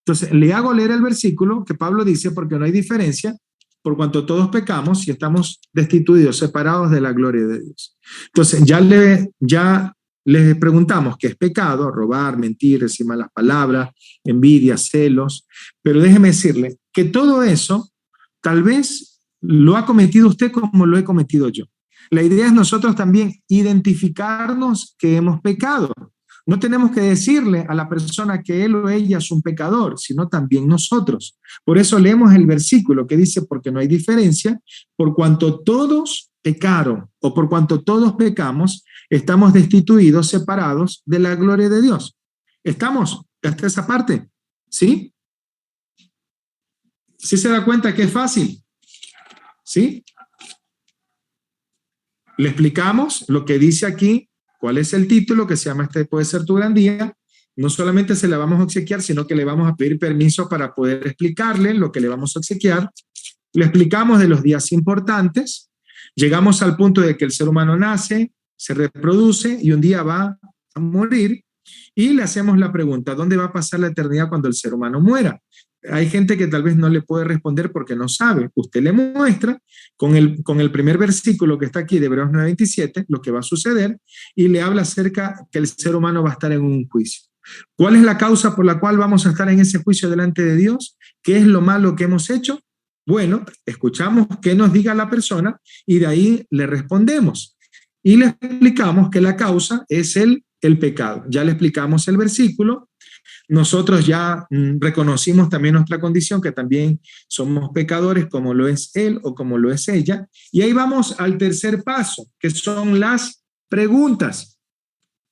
Entonces, le hago leer el versículo que Pablo dice, porque no hay diferencia, por cuanto todos pecamos y estamos destituidos, separados de la gloria de Dios. Entonces, ya les preguntamos qué es pecado: robar, mentir, decir malas palabras, envidia, celos. Pero déjeme decirle que todo eso tal vez lo ha cometido usted como lo he cometido yo. La idea es nosotros también identificarnos que hemos pecado. No tenemos que decirle a la persona que él o ella es un pecador, sino también nosotros. Por eso leemos el versículo que dice, porque no hay diferencia, por cuanto todos pecaron o por cuanto todos pecamos, estamos destituidos, separados de la gloria de Dios. ¿Estamos hasta esa parte? ¿Sí? ¿Sí se da cuenta que es fácil? ¿Sí? Le explicamos lo que dice aquí. ¿Cuál es el título que se llama Este puede ser tu gran día? No solamente se la vamos a obsequiar, sino que le vamos a pedir permiso para poder explicarle lo que le vamos a obsequiar. le explicamos de los días importantes, llegamos al punto de que el ser humano nace, se reproduce y un día va a morir, y le hacemos la pregunta, ¿dónde va a pasar la eternidad cuando el ser humano muera? Hay gente que tal vez no le puede responder porque no sabe. Usted le muestra con el primer versículo que está aquí de Hebreos 9:27 lo que va a suceder y le habla acerca que el ser humano va a estar en un juicio. ¿Cuál es la causa por la cual vamos a estar en ese juicio delante de Dios? ¿Qué es lo malo que hemos hecho? Bueno, escuchamos qué nos diga la persona y de ahí le respondemos. Y le explicamos que la causa es el pecado. Ya le explicamos el versículo. Nosotros ya reconocimos también nuestra condición, que también somos pecadores como lo es él o como lo es ella. Y ahí vamos al tercer paso, que son las preguntas.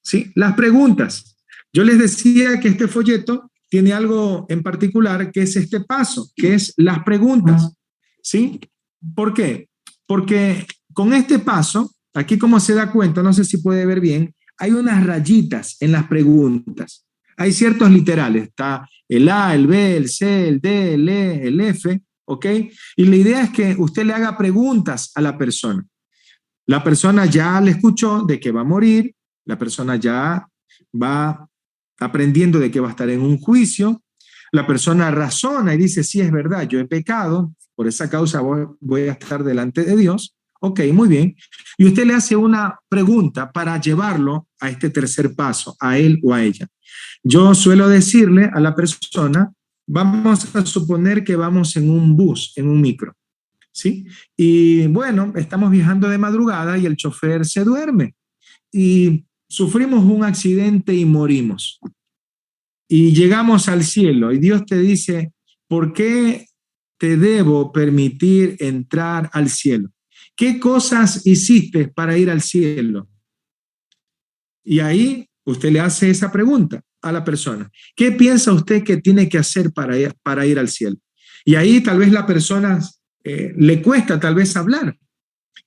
¿Sí? Las preguntas. Yo les decía que este folleto tiene algo en particular, que es este paso, que es las preguntas. ¿Sí? ¿Por qué? Porque con este paso, aquí como se da cuenta, no sé si puede ver bien, hay unas rayitas en las preguntas. Hay ciertos literales, está el A, el B, el C, el D, el E, el F, ¿ok? Y la idea es que usted le haga preguntas a la persona. La persona ya le escuchó de que va a morir, la persona ya va aprendiendo de que va a estar en un juicio, la persona razona y dice, sí, es verdad, yo he pecado, por esa causa voy a estar delante de Dios. Ok, muy bien. Y usted le hace una pregunta para llevarlo a este tercer paso, a él o a ella. Yo suelo decirle a la persona, vamos a suponer que vamos en un bus, en un micro, ¿sí? Y bueno, estamos viajando de madrugada y el chofer se duerme y sufrimos un accidente y morimos. Y llegamos al cielo y Dios te dice, ¿por qué te debo permitir entrar al cielo? ¿Qué cosas hiciste para ir al cielo? Y ahí usted le hace esa pregunta a la persona. ¿Qué piensa usted que tiene que hacer para ir al cielo? Y ahí tal vez la persona le cuesta tal vez hablar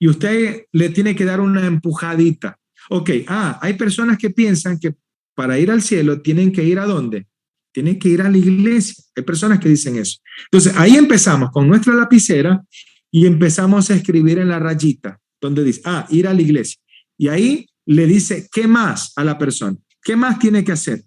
y usted le tiene que dar una empujadita. Ok, hay personas que piensan que para ir al cielo tienen que ir ¿a dónde? Tienen que ir a la iglesia. Hay personas que dicen eso. Entonces ahí empezamos con nuestra lapicera y empezamos a escribir en la rayita donde dice, ir a la iglesia. Y ahí le dice, ¿qué más a la persona? ¿Qué más tiene que hacer?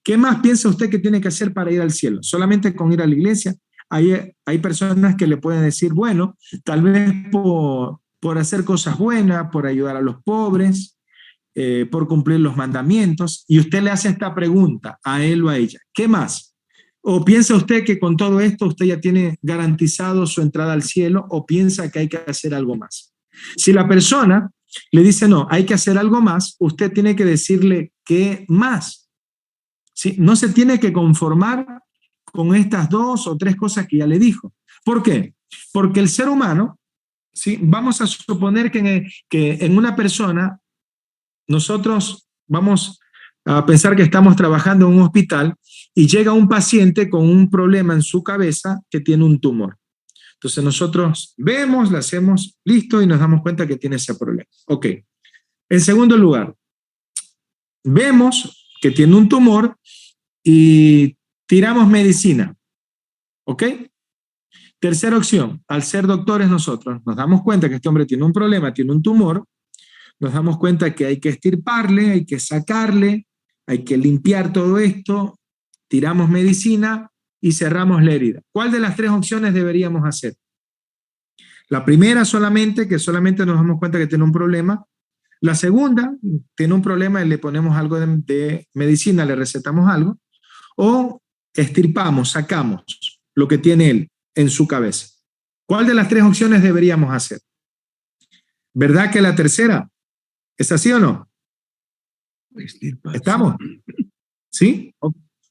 ¿Qué más piensa usted que tiene que hacer para ir al cielo? ¿Solamente con ir a la iglesia? Hay personas que le pueden decir, bueno, tal vez por hacer cosas buenas, por ayudar a los pobres, por cumplir los mandamientos. Y usted le hace esta pregunta a él o a ella. ¿Qué más? ¿O piensa usted que con todo esto usted ya tiene garantizado su entrada al cielo o piensa que hay que hacer algo más? Si la persona le dice, no, hay que hacer algo más, usted tiene que decirle, ¿qué más? ¿Sí? No se tiene que conformar con estas 2 o 3 cosas que ya le dijo. ¿Por qué? Porque el ser humano, ¿sí? Vamos a suponer que en una persona, nosotros vamos a pensar que estamos trabajando en un hospital y llega un paciente con un problema en su cabeza que tiene un tumor. Entonces nosotros vemos, le hacemos listo y nos damos cuenta que tiene ese problema. Ok. En segundo lugar, vemos que tiene un tumor y tiramos medicina. ¿Ok? Tercera opción, al ser doctores nosotros nos damos cuenta que este hombre tiene un problema, tiene un tumor, nos damos cuenta que hay que extirparle, hay que sacarle, hay que limpiar todo esto, tiramos medicina y cerramos la herida. ¿Cuál de las 3 opciones deberíamos hacer? La primera solamente, que solamente nos damos cuenta que tiene un problema. La segunda, tiene un problema y le ponemos algo de medicina, le recetamos algo. O extirpamos, sacamos lo que tiene él en su cabeza. ¿Cuál de las 3 opciones deberíamos hacer? ¿Verdad que la tercera? ¿Es así o no? ¿Estamos? ¿Sí?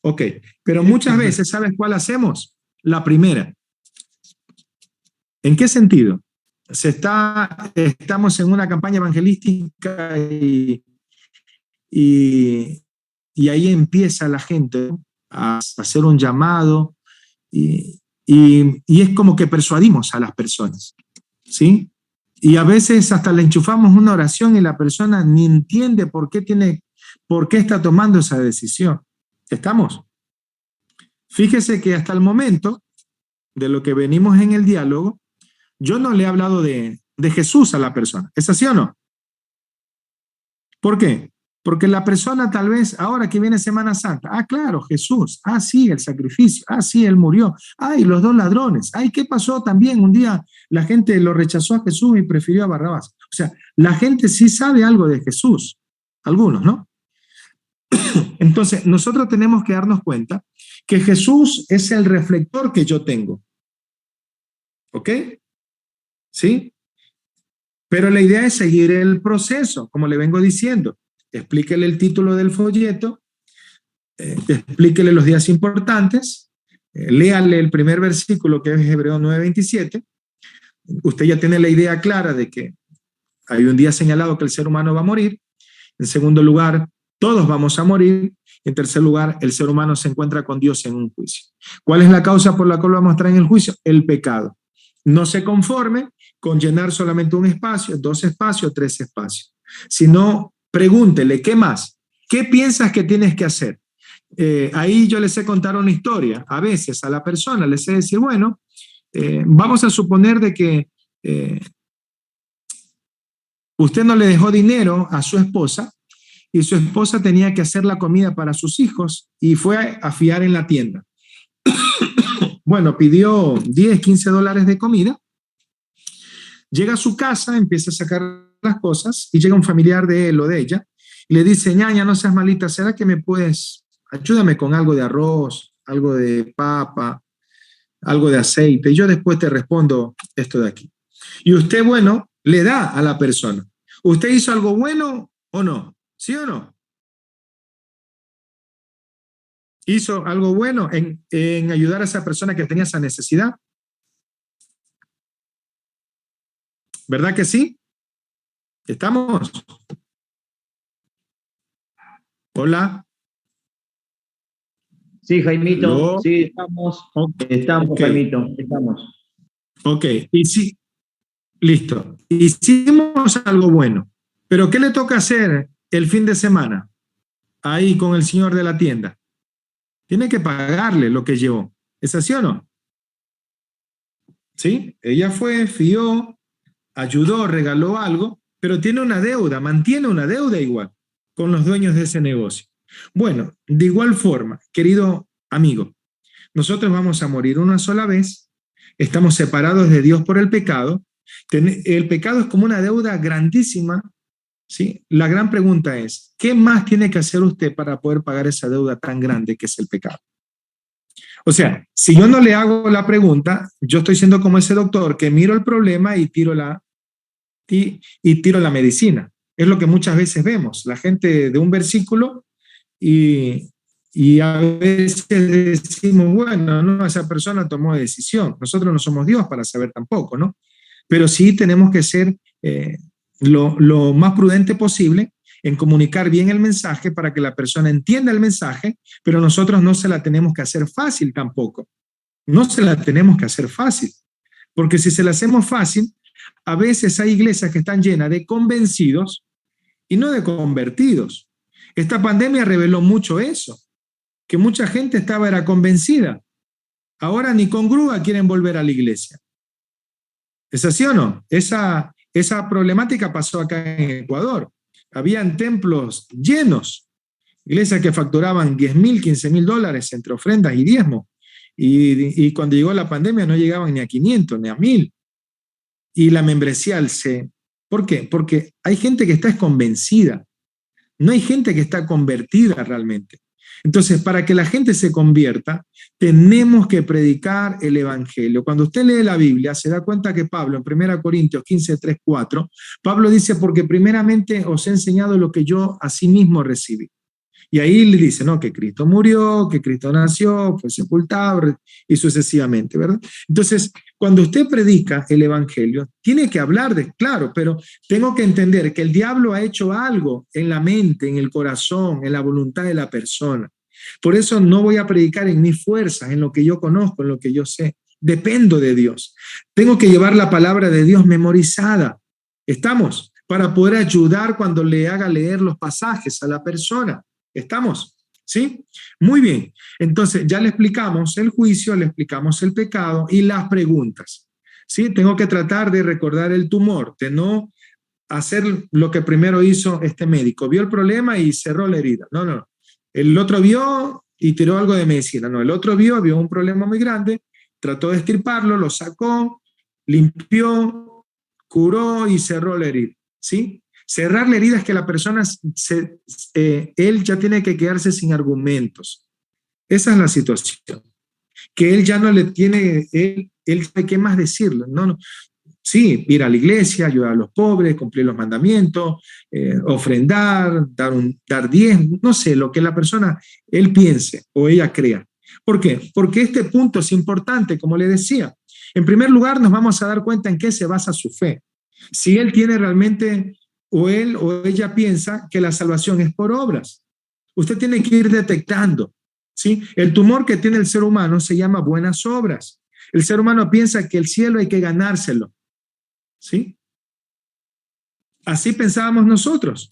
Ok. Pero muchas veces, ¿sabes cuál hacemos? La primera. ¿En qué sentido? Estamos en una campaña evangelística y ahí empieza la gente a hacer un llamado y es como que persuadimos a las personas, ¿sí? Y a veces hasta le enchufamos una oración y la persona ni entiende por qué está tomando esa decisión. ¿Estamos? Fíjese que hasta el momento de lo que venimos en el diálogo, Yo no le he hablado de Jesús a la persona. ¿Es así o no? ¿Por qué? Porque la persona tal vez, ahora que viene Semana Santa, claro, Jesús, sí, el sacrificio, sí, él murió, y los dos ladrones, ¿qué pasó también? Un día la gente lo rechazó a Jesús y prefirió a Barrabás. O sea, la gente sí sabe algo de Jesús, algunos, ¿no? Entonces, nosotros tenemos que darnos cuenta que Jesús es el reflector que yo tengo. ¿Ok? ¿Sí? Pero la idea es seguir el proceso, como le vengo diciendo. Explíquele el título del folleto, explíquele los días importantes, léale el primer versículo que es Hebreos 9:27. Usted ya tiene la idea clara de que hay un día señalado que el ser humano va a morir. En segundo lugar, todos vamos a morir. En tercer lugar, el ser humano se encuentra con Dios en un juicio. ¿Cuál es la causa por la cual vamos a estar en el juicio? El pecado. No se conforme con llenar solamente un espacio, 2 espacios, 3 espacios. Sino, pregúntele, ¿qué más? ¿Qué piensas que tienes que hacer? Ahí yo les sé contar una historia. A veces a la persona les sé decir, bueno, vamos a suponer de que usted no le dejó dinero a su esposa y su esposa tenía que hacer la comida para sus hijos y fue a fiar en la tienda. Bueno, pidió 10, 15 dólares de comida, llega a su casa, empieza a sacar las cosas y llega un familiar de él o de ella y le dice, ñaña, no seas malita, ¿será que me puedes, ayúdame con algo de arroz, algo de papa, algo de aceite? Y yo después te respondo esto de aquí. Y usted, bueno, le da a la persona. ¿Usted hizo algo bueno o no? ¿Sí o no? ¿Hizo algo bueno en ayudar a esa persona que tenía esa necesidad? ¿Verdad que sí? ¿Estamos? Hola. Sí, Jaimito, ¿Aló? sí, estamos, estamos, Ok. Jaimito, estamos. Ok, y sí, listo. Hicimos algo bueno, pero ¿qué le toca hacer el fin de semana ahí con el señor de la tienda? Tiene que pagarle lo que llevó. ¿Es así o no? ¿Sí? Ella fue, fió, ayudó, regaló algo, pero tiene una deuda, mantiene una deuda igual con los dueños de ese negocio. Bueno, de igual forma, querido amigo, nosotros vamos a morir una sola vez, estamos separados de Dios por el pecado. El pecado es como una deuda grandísima, ¿sí? La gran pregunta es, ¿qué más tiene que hacer usted para poder pagar esa deuda tan grande que es el pecado? O sea, si yo no le hago la pregunta, yo estoy siendo como ese doctor que miro el problema y tiro la medicina. Es lo que muchas veces vemos, la gente de un versículo y a veces decimos, bueno, no, esa persona tomó decisión. Nosotros no somos Dios para saber tampoco, ¿no? Pero sí tenemos que ser lo más prudente posible en comunicar bien el mensaje para que la persona entienda el mensaje, pero nosotros no se la tenemos que hacer fácil tampoco. No se la tenemos que hacer fácil, porque si se la hacemos fácil, a veces hay iglesias que están llenas de convencidos y no de convertidos. Esta pandemia reveló mucho eso, que mucha gente era convencida. Ahora ni con grúa quieren volver a la iglesia. ¿Es así o no? Esa problemática pasó acá en Ecuador. Habían templos llenos, iglesias que facturaban 10,000, 15,000 dólares entre ofrendas y diezmos. Y cuando llegó la pandemia no llegaban ni a 500, ni a 1,000. Y la membresía al C. ¿Por qué? Porque hay gente que está convencida. No hay gente que está convertida realmente. Entonces, para que la gente se convierta, tenemos que predicar el evangelio. Cuando usted lee la Biblia, se da cuenta que Pablo, en 1 Corintios 15, 3, 4, Pablo dice, porque primeramente os he enseñado lo que yo asimismo recibí. Y ahí le dice, ¿no? Que Cristo murió, que Cristo nació, fue sepultado y sucesivamente, ¿verdad? Entonces, cuando usted predica el evangelio, tiene que hablar claro, pero tengo que entender que el diablo ha hecho algo en la mente, en el corazón, en la voluntad de la persona. Por eso no voy a predicar en mis fuerzas, en lo que yo conozco, en lo que yo sé. Dependo de Dios. Tengo que llevar la palabra de Dios memorizada. ¿Estamos? Para poder ayudar cuando le haga leer los pasajes a la persona. ¿Estamos? ¿Sí? Muy bien. Entonces, ya le explicamos el juicio, le explicamos el pecado y las preguntas. ¿sí? Tengo que tratar de recordar el tumor, de no hacer lo que primero hizo este médico. Vio el problema y cerró la herida. No, no. El otro vio y tiró algo de medicina. No, el otro vio un problema muy grande, trató de extirparlo, lo sacó, limpió, curó y cerró la herida, ¿sí? Cerrar la herida es que la persona, él ya tiene que quedarse sin argumentos. Esa es la situación. Que él ya no le tiene, él sabe qué más decirle. No, no. Sí, ir a la iglesia, ayudar a los pobres, cumplir los mandamientos, ofrendar, dar diezmo, no sé, lo que la persona, él piense o ella crea. ¿Por qué? Porque este punto es importante, como le decía. En primer lugar, nos vamos a dar cuenta en qué se basa su fe. Si él tiene realmente, o él o ella piensa que la salvación es por obras. Usted tiene que ir detectando, ¿sí? El tumor que tiene el ser humano se llama buenas obras. El ser humano piensa que el cielo hay que ganárselo, ¿sí? Así pensábamos nosotros.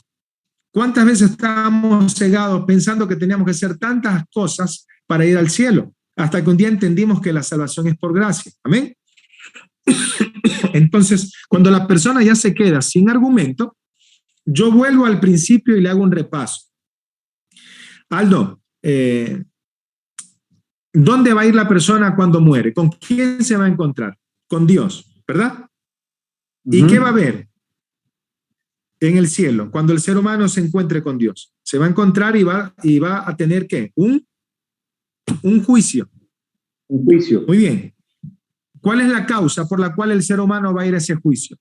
¿Cuántas veces estábamos cegados pensando que teníamos que hacer tantas cosas para ir al cielo? Hasta que un día entendimos que la salvación es por gracia. ¿Amén? Entonces, cuando la persona ya se queda sin argumento, yo vuelvo al principio y le hago un repaso. Aldo, ¿dónde va a ir la persona cuando muere? ¿Con quién se va a encontrar? Con Dios, ¿verdad? ¿Y qué va a ver en el cielo cuando el ser humano se encuentre con Dios? Se va a encontrar y va a tener ¿qué? Un juicio. Un juicio. Muy bien. ¿Cuál es la causa por la cual el ser humano va a ir a ese juicio?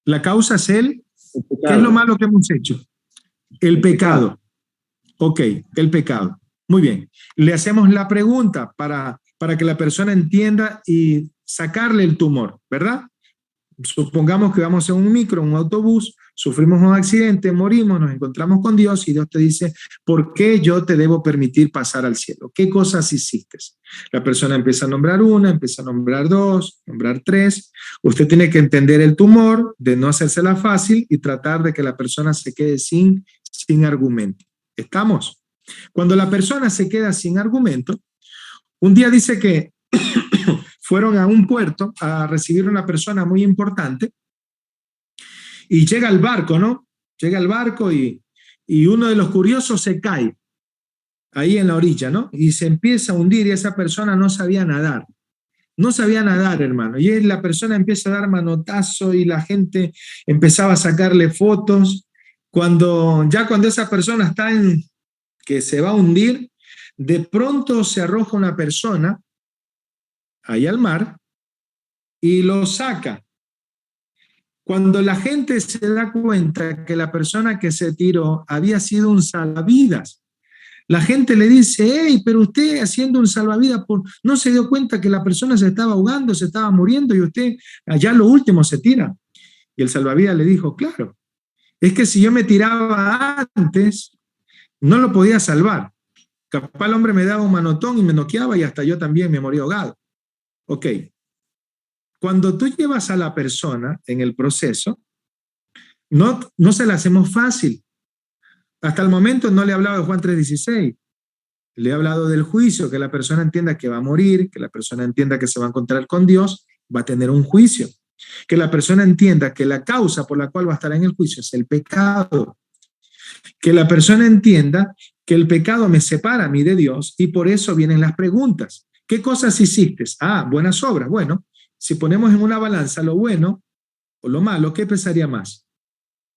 La causa es ¿qué es lo malo que hemos hecho? El pecado. Ok, el pecado. Muy bien. Le hacemos la pregunta para que la persona entienda y sacarle el tumor, ¿verdad? Supongamos que vamos en un micro, un autobús, sufrimos un accidente, morimos, nos encontramos con Dios y Dios te dice, ¿por qué yo te debo permitir pasar al cielo? ¿Qué cosas hiciste? La persona empieza a nombrar una, empieza a nombrar dos, nombrar tres. Usted tiene que entender el tumor, de no hacérsela fácil y tratar de que la persona se quede sin argumento. ¿Estamos? Cuando la persona se queda sin argumento, un día dice que fueron a un puerto a recibir a una persona muy importante y llega el barco, ¿no? Llega el barco y uno de los curiosos se cae ahí en la orilla, ¿no? Y se empieza a hundir y esa persona no sabía nadar. No sabía nadar, hermano. Y la persona empieza a dar manotazo y la gente empezaba a sacarle fotos. Cuando esa persona está que se va a hundir, de pronto se arroja una persona ahí al mar y lo saca. Cuando la gente se da cuenta que la persona que se tiró había sido un salvavidas, la gente le dice, hey, pero usted haciendo un salvavidas, no se dio cuenta que la persona se estaba ahogando, se estaba muriendo y usted allá lo último se tira. Y el salvavidas le dijo, claro, es que si yo me tiraba antes, no lo podía salvar. Capaz el hombre me daba un manotón y me noqueaba y hasta yo también me moría ahogado. Ok. Cuando tú llevas a la persona en el proceso, no se la hacemos fácil. Hasta el momento no le he hablado de Juan 3:16. Le he hablado del juicio, que la persona entienda que va a morir, que la persona entienda que se va a encontrar con Dios, va a tener un juicio. Que la persona entienda que la causa por la cual va a estar en el juicio es el pecado. Que la persona entienda que el pecado me separa a mí de Dios y por eso vienen las preguntas. ¿Qué cosas hiciste? Buenas obras. Bueno, si ponemos en una balanza lo bueno o lo malo, ¿qué pesaría más?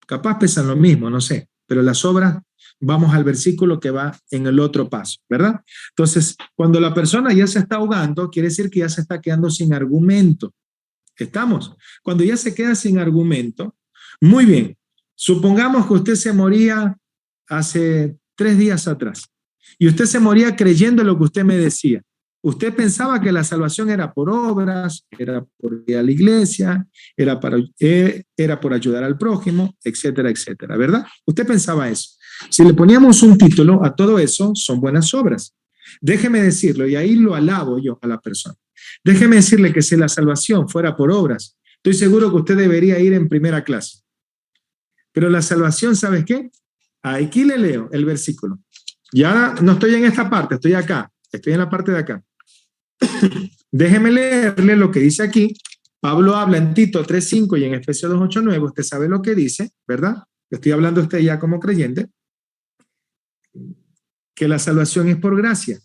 Capaz pesan lo mismo, no sé, pero las obras, vamos al versículo que va en el otro paso, ¿verdad? Entonces, cuando la persona ya se está ahogando, quiere decir que ya se está quedando sin argumento. ¿Estamos? Cuando ya se queda sin argumento, muy bien, supongamos que usted se moría hace 3 días atrás y usted se moría creyendo lo que usted me decía. Usted pensaba que la salvación era por obras, era por ir a la iglesia, era por ayudar al prójimo, etcétera, etcétera, ¿verdad? Usted pensaba eso. Si le poníamos un título a todo eso, son buenas obras. Déjeme decirlo, y ahí lo alabo yo a la persona. Déjeme decirle que si la salvación fuera por obras, estoy seguro que usted debería ir en primera clase. Pero la salvación, ¿sabes qué? Aquí le leo el versículo. Ya no estoy en esta parte, estoy acá, estoy en la parte de acá. Déjeme leerle lo que dice aquí. Pablo habla en Tito 3:5 y en Efesios 2:8-9. Usted sabe lo que dice, ¿verdad? Le estoy hablando a usted ya como creyente. Que la salvación es por gracia.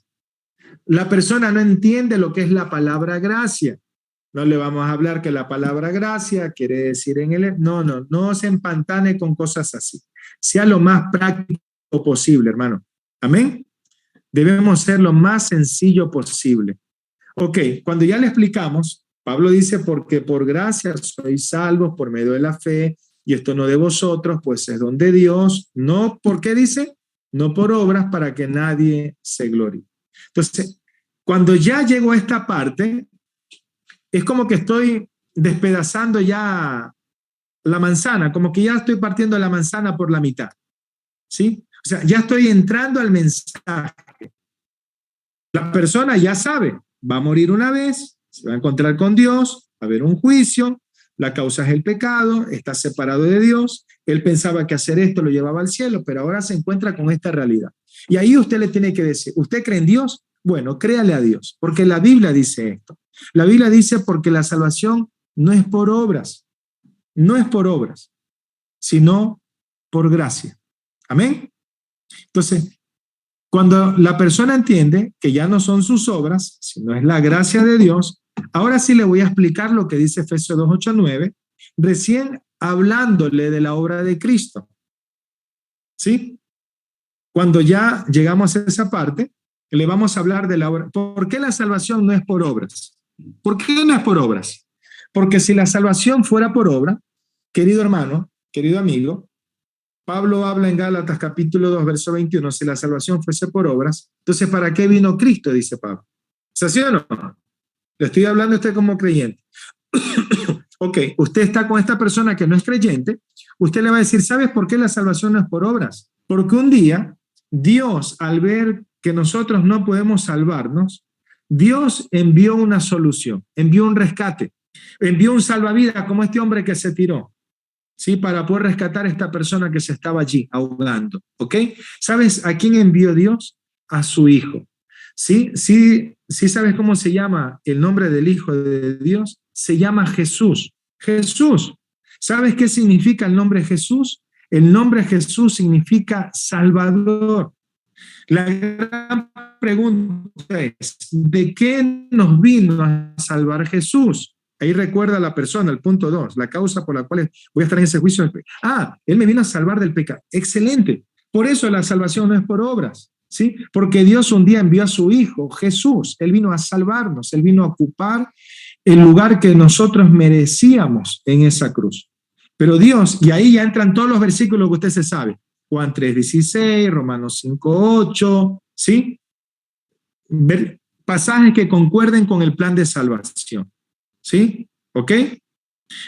La persona no entiende lo que es la palabra gracia. No le vamos a hablar que la palabra gracia quiere decir en el... No se empantane con cosas así. Sea lo más práctico posible, hermano. Amén. Debemos ser lo más sencillo posible. Ok, cuando ya le explicamos, Pablo dice, porque por gracia sois salvos por medio de la fe, y esto no de vosotros, pues es don de Dios. No, ¿por qué dice? No por obras para que nadie se glorie. Entonces, cuando ya llego a esta parte, es como que estoy despedazando ya la manzana, como que ya estoy partiendo la manzana por la mitad, ¿sí? O sea, ya estoy entrando al mensaje. La persona ya sabe, va a morir una vez, se va a encontrar con Dios, va a haber un juicio, la causa es el pecado, está separado de Dios, él pensaba que hacer esto lo llevaba al cielo, pero ahora se encuentra con esta realidad. Y ahí usted le tiene que decir, ¿usted cree en Dios? Bueno, créale a Dios, porque la Biblia dice esto. La Biblia dice porque la salvación no es por obras, sino por gracia. Amén. Entonces, cuando la persona entiende que ya no son sus obras, sino es la gracia de Dios, ahora sí le voy a explicar lo que dice Efesios 2:8-9, recién hablándole de la obra de Cristo. ¿Sí? Cuando ya llegamos a esa parte, le vamos a hablar de la obra. ¿Por qué la salvación no es por obras? ¿Por qué no es por obras? Porque si la salvación fuera por obra, querido hermano, querido amigo, Pablo habla en Gálatas capítulo 2, verso 21, si la salvación fuese por obras, entonces ¿para qué vino Cristo? Dice Pablo. ¿Sí o no? Le estoy hablando a usted como creyente. Ok, usted está con esta persona que no es creyente, usted le va a decir, ¿sabes por qué la salvación no es por obras? Porque un día Dios, al ver que nosotros no podemos salvarnos, Dios envió una solución, envió un rescate, envió un salvavidas como este hombre que se tiró, ¿sí? Para poder rescatar a esta persona que se estaba allí ahogando, ¿ok? ¿Sabes a quién envió Dios? A su Hijo, ¿sí? Sí, ¿sabes cómo se llama el nombre del Hijo de Dios? Se llama Jesús. Jesús. ¿Sabes qué significa el nombre Jesús? El nombre Jesús significa Salvador. La gran pregunta es, ¿de qué nos vino a salvar Jesús? Ahí recuerda la persona, el punto 2, la causa por la cual voy a estar en ese juicio. Él me vino a salvar del pecado. Excelente. Por eso la salvación no es por obras, ¿sí? Porque Dios un día envió a su Hijo, Jesús. Él vino a salvarnos, Él vino a ocupar el lugar que nosotros merecíamos en esa cruz. Pero Dios, y ahí ya entran todos los versículos que usted se sabe, Juan 3:16, Romanos 5:8, ¿sí? Pasajes que concuerden con el plan de salvación, ¿sí? ¿Ok?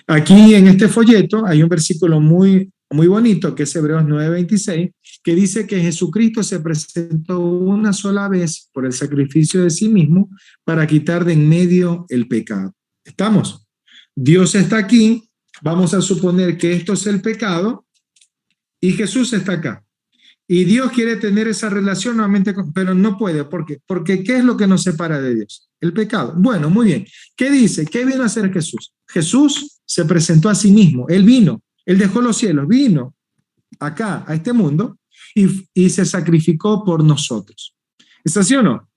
Aquí en este folleto hay un versículo muy bonito, que es Hebreos 9:26, que dice que Jesucristo se presentó una sola vez por el sacrificio de sí mismo para quitar de en medio el pecado. ¿Estamos? Dios está aquí, vamos a suponer que esto es el pecado, y Jesús está acá. Y Dios quiere tener esa relación nuevamente, pero no puede. ¿Por qué? Porque ¿qué es lo que nos separa de Dios? El pecado. Bueno, muy bien. ¿Qué dice? ¿Qué vino a hacer Jesús? Jesús se presentó a sí mismo. Él vino, Él dejó los cielos, vino acá, a este mundo, y se sacrificó por nosotros. ¿Es así o no?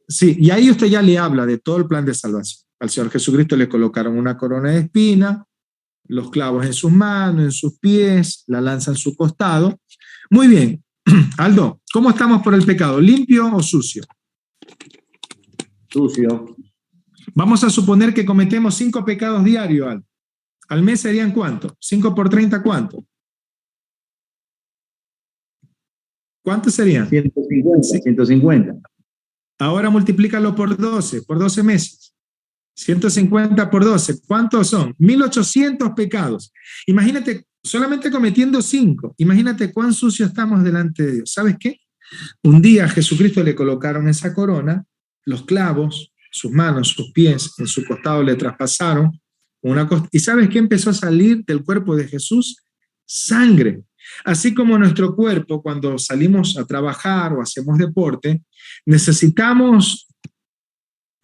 Sí, y ahí usted ya le habla de todo el plan de salvación. Al Señor Jesucristo le colocaron una corona de espina, los clavos en sus manos, en sus pies, la lanza en su costado. Muy bien. Aldo, ¿cómo estamos por el pecado? ¿Limpio o sucio? Sucio. Vamos a suponer que cometemos 5 pecados diarios, Aldo. ¿Al mes serían cuánto? 5 por 30, ¿cuánto? ¿Cuántos serían? 150, Sí. 150. Ahora multiplícalo por 12 meses. 150 por 12, ¿cuántos son? 1800 pecados. Imagínate, solamente cometiendo 5, imagínate cuán sucio estamos delante de Dios. ¿Sabes qué? Un día a Jesucristo le colocaron esa corona, los clavos, sus manos, sus pies, en su costado le traspasaron ¿y sabes qué empezó a salir del cuerpo de Jesús? Sangre. Así como nuestro cuerpo, cuando salimos a trabajar o hacemos deporte, necesitamos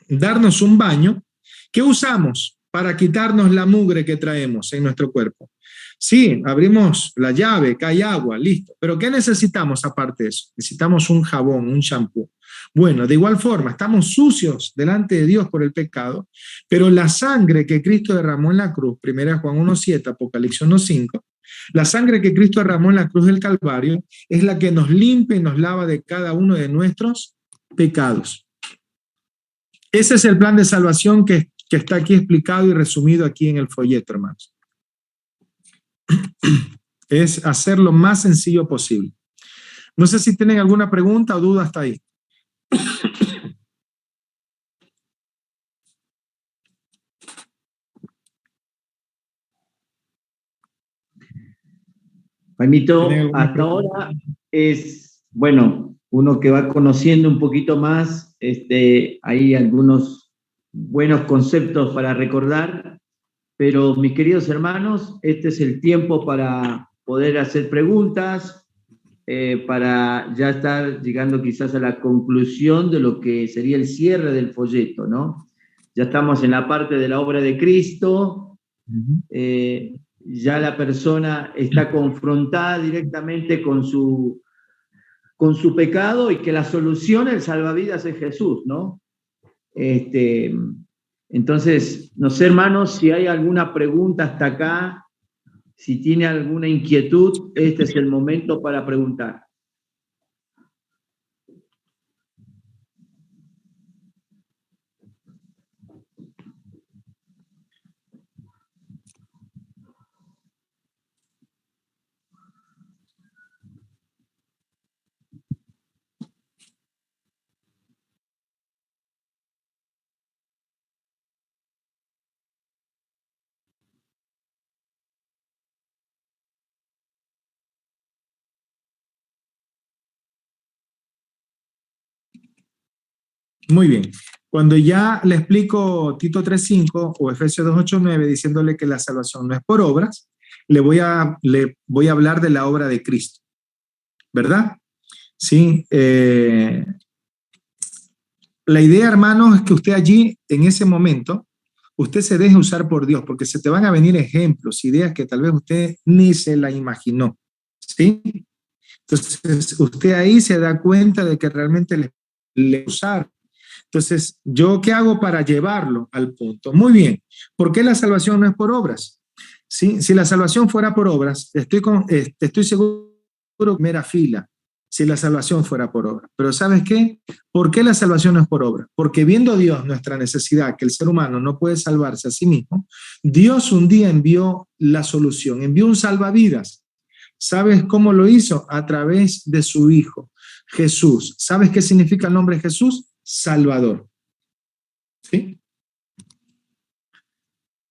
darnos un baño. ¿Qué usamos para quitarnos la mugre que traemos en nuestro cuerpo? Sí, abrimos la llave, cae agua, listo. Pero ¿qué necesitamos aparte de eso? Necesitamos un jabón, un shampoo. Bueno, de igual forma, estamos sucios delante de Dios por el pecado, pero la sangre que Cristo derramó en la cruz, 1 Juan 1:7, Apocalipsis 1:5, la sangre que Cristo derramó en la cruz del Calvario es la que nos limpia y nos lava de cada uno de nuestros pecados. Ese es el plan de salvación que está aquí explicado y resumido aquí en el folleto, hermanos. Es hacer lo más sencillo posible. No sé si tienen alguna pregunta o duda hasta ahí. Jaimito, ¿Tienen alguna hasta pregunta? ahora es, bueno, uno que va conociendo un poquito más, hay algunos buenos conceptos para recordar, pero mis queridos hermanos, este es el tiempo para poder hacer preguntas, para ya estar llegando quizás a la conclusión de lo que sería el cierre del folleto, ¿no? Ya estamos en la parte de la obra de Cristo, ya la persona está confrontada directamente con su pecado y que la solución, el salvavidas es Jesús, ¿no? Entonces, no sé, hermanos, si hay alguna pregunta hasta acá, si tiene alguna inquietud, este es el momento para preguntar. Muy bien. Cuando ya le explico Tito 3:5 o Efesios 2:8-9, diciéndole que la salvación no es por obras, le voy a hablar de la obra de Cristo, ¿verdad? Sí. La idea, hermanos, es que usted allí, en ese momento, usted se deje usar por Dios, porque se te van a venir ejemplos, ideas que tal vez usted ni se la imaginó, ¿sí? Entonces, usted ahí se da cuenta de que realmente le usar. Entonces, ¿yo qué hago para llevarlo al punto? Muy bien. ¿Por qué la salvación no es por obras? ¿Sí? Si la salvación fuera por obras, estoy seguro que primera fila, si la salvación fuera por obra. Pero ¿sabes qué? ¿Por qué la salvación no es por obra? Porque viendo Dios nuestra necesidad, que el ser humano no puede salvarse a sí mismo, Dios un día envió la solución, envió un salvavidas. ¿Sabes cómo lo hizo? A través de su Hijo, Jesús. ¿Sabes qué significa el nombre Jesús? Salvador. ¿Sí?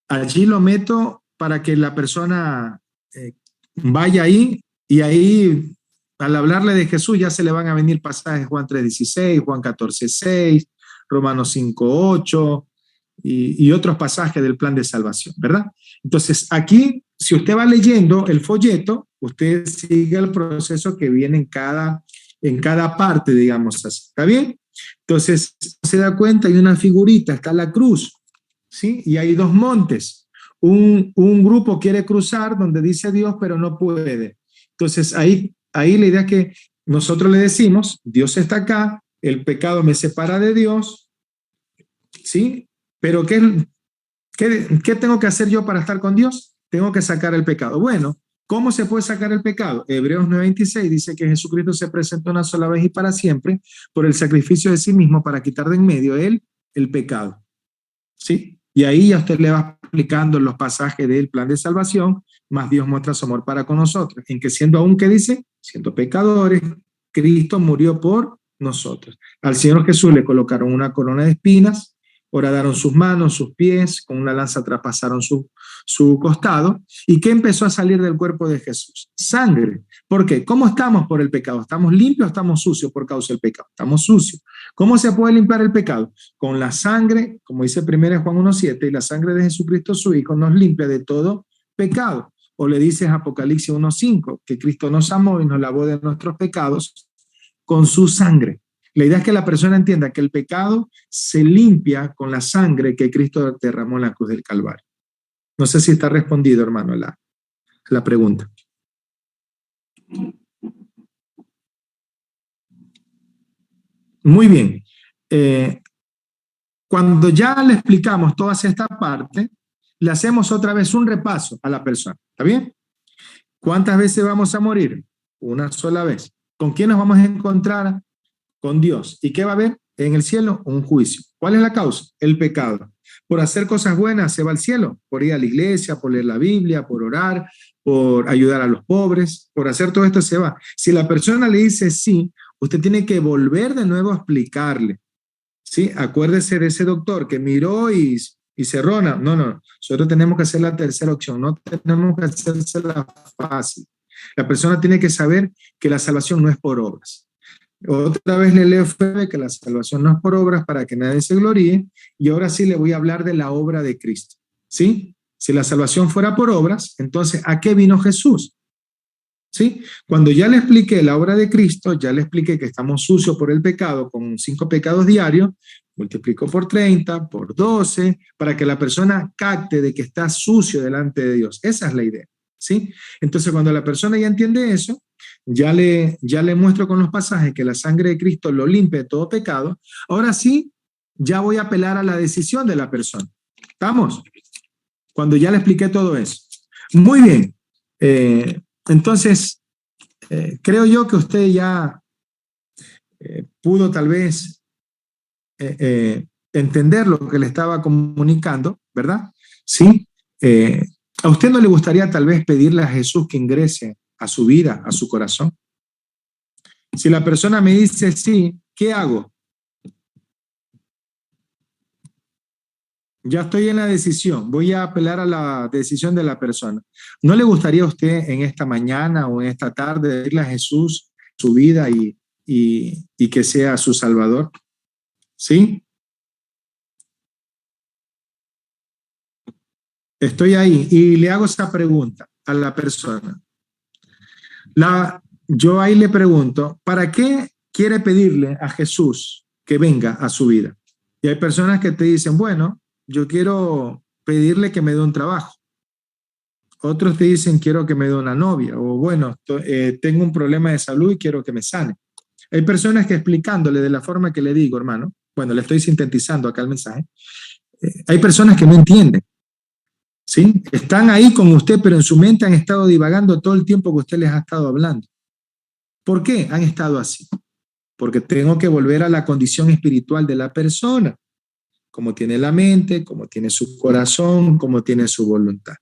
Allí lo meto para que la persona vaya ahí y ahí al hablarle de Jesús ya se le van a venir pasajes Juan 3:16, Juan 14:6, Romanos 5:8 y otros pasajes del plan de salvación, ¿verdad? Entonces aquí, si usted va leyendo el folleto, usted sigue el proceso que viene en cada parte, digamos así, ¿está bien? Entonces se da cuenta, hay una figurita, está la cruz, ¿sí? Y hay dos montes. Un grupo quiere cruzar donde dice Dios, pero no puede. Entonces ahí la idea es que nosotros le decimos, Dios está acá, el pecado me separa de Dios, ¿sí? Pero ¿qué tengo que hacer yo para estar con Dios? Tengo que sacar el pecado. Bueno, ¿cómo se puede sacar el pecado? Hebreos 9:26 dice que Jesucristo se presentó una sola vez y para siempre por el sacrificio de sí mismo para quitar de en medio él el pecado. ¿Sí? Y ahí ya usted le va explicando los pasajes del plan de salvación, más Dios muestra su amor para con nosotros, en que siendo aún, ¿qué dice? Siendo pecadores, Cristo murió por nosotros. Al Señor Jesús le colocaron una corona de espinas, horadaron sus manos, sus pies, con una lanza traspasaron su costado. ¿Y qué empezó a salir del cuerpo de Jesús? Sangre. ¿Por qué? ¿Cómo estamos por el pecado? ¿Estamos limpios o estamos sucios por causa del pecado? Estamos sucios. ¿Cómo se puede limpiar el pecado? Con la sangre, como dice 1 Juan 1:7, y la sangre de Jesucristo su Hijo nos limpia de todo pecado. O le dices Apocalipsis 1:5, que Cristo nos amó y nos lavó de nuestros pecados con su sangre. La idea es que la persona entienda que el pecado se limpia con la sangre que Cristo derramó en la cruz del Calvario. No sé si está respondido, hermano, la pregunta. Muy bien. Cuando ya le explicamos toda esta parte, le hacemos otra vez un repaso a la persona. ¿Está bien? ¿Cuántas veces vamos a morir? Una sola vez. ¿Con quién nos vamos a encontrar? Con Dios. ¿Y qué va a haber? En el cielo, un juicio. ¿Cuál es la causa? El pecado. Por hacer cosas buenas se va al cielo, por ir a la iglesia, por leer la Biblia, por orar, por ayudar a los pobres, por hacer todo esto se va. Si la persona le dice sí, usted tiene que volver de nuevo a explicarle. ¿Sí? Acuérdese de ese doctor que miró y cerró. No, nosotros tenemos que hacer la tercera opción, no tenemos que hacérsela fácil. La persona tiene que saber que la salvación no es por obras. Otra vez le leo que la salvación no es por obras para que nadie se gloríe, y ahora sí le voy a hablar de la obra de Cristo. ¿Sí? Si la salvación fuera por obras, entonces ¿a qué vino Jesús? ¿Sí? Cuando ya le expliqué la obra de Cristo, ya le expliqué que estamos sucios por el pecado, con 5 pecados diarios, multiplico por 30, por 12, para que la persona capte de que está sucio delante de Dios. Esa es la idea. ¿Sí? Entonces, cuando la persona ya entiende eso, ya le muestro con los pasajes que la sangre de Cristo lo limpia de todo pecado. Ahora sí, ya voy a apelar a la decisión de la persona. ¿Estamos? Cuando ya le expliqué todo eso. Muy bien. Entonces, creo yo que usted ya pudo tal vez entender lo que le estaba comunicando, ¿verdad? Sí. ¿A usted no le gustaría tal vez pedirle a Jesús que ingrese a su vida, a su corazón? Si la persona me dice sí, ¿qué hago? Ya estoy en la decisión, voy a apelar a la decisión de la persona. ¿No le gustaría a usted en esta mañana o en esta tarde pedirle a Jesús su vida y que sea su Salvador? ¿Sí? Estoy ahí y le hago esa pregunta a la persona. Yo ahí le pregunto, ¿para qué quiere pedirle a Jesús que venga a su vida? Y hay personas que te dicen, bueno, yo quiero pedirle que me dé un trabajo. Otros te dicen, quiero que me dé una novia. O bueno, tengo un problema de salud y quiero que me sane. Hay personas que explicándole de la forma que le digo, hermano, bueno, le estoy sintetizando acá el mensaje, hay personas que no entienden. ¿Sí? Están ahí con usted, pero en su mente han estado divagando todo el tiempo que usted les ha estado hablando. ¿Por qué han estado así? Porque tengo que volver a la condición espiritual de la persona, como tiene la mente, como tiene su corazón, como tiene su voluntad.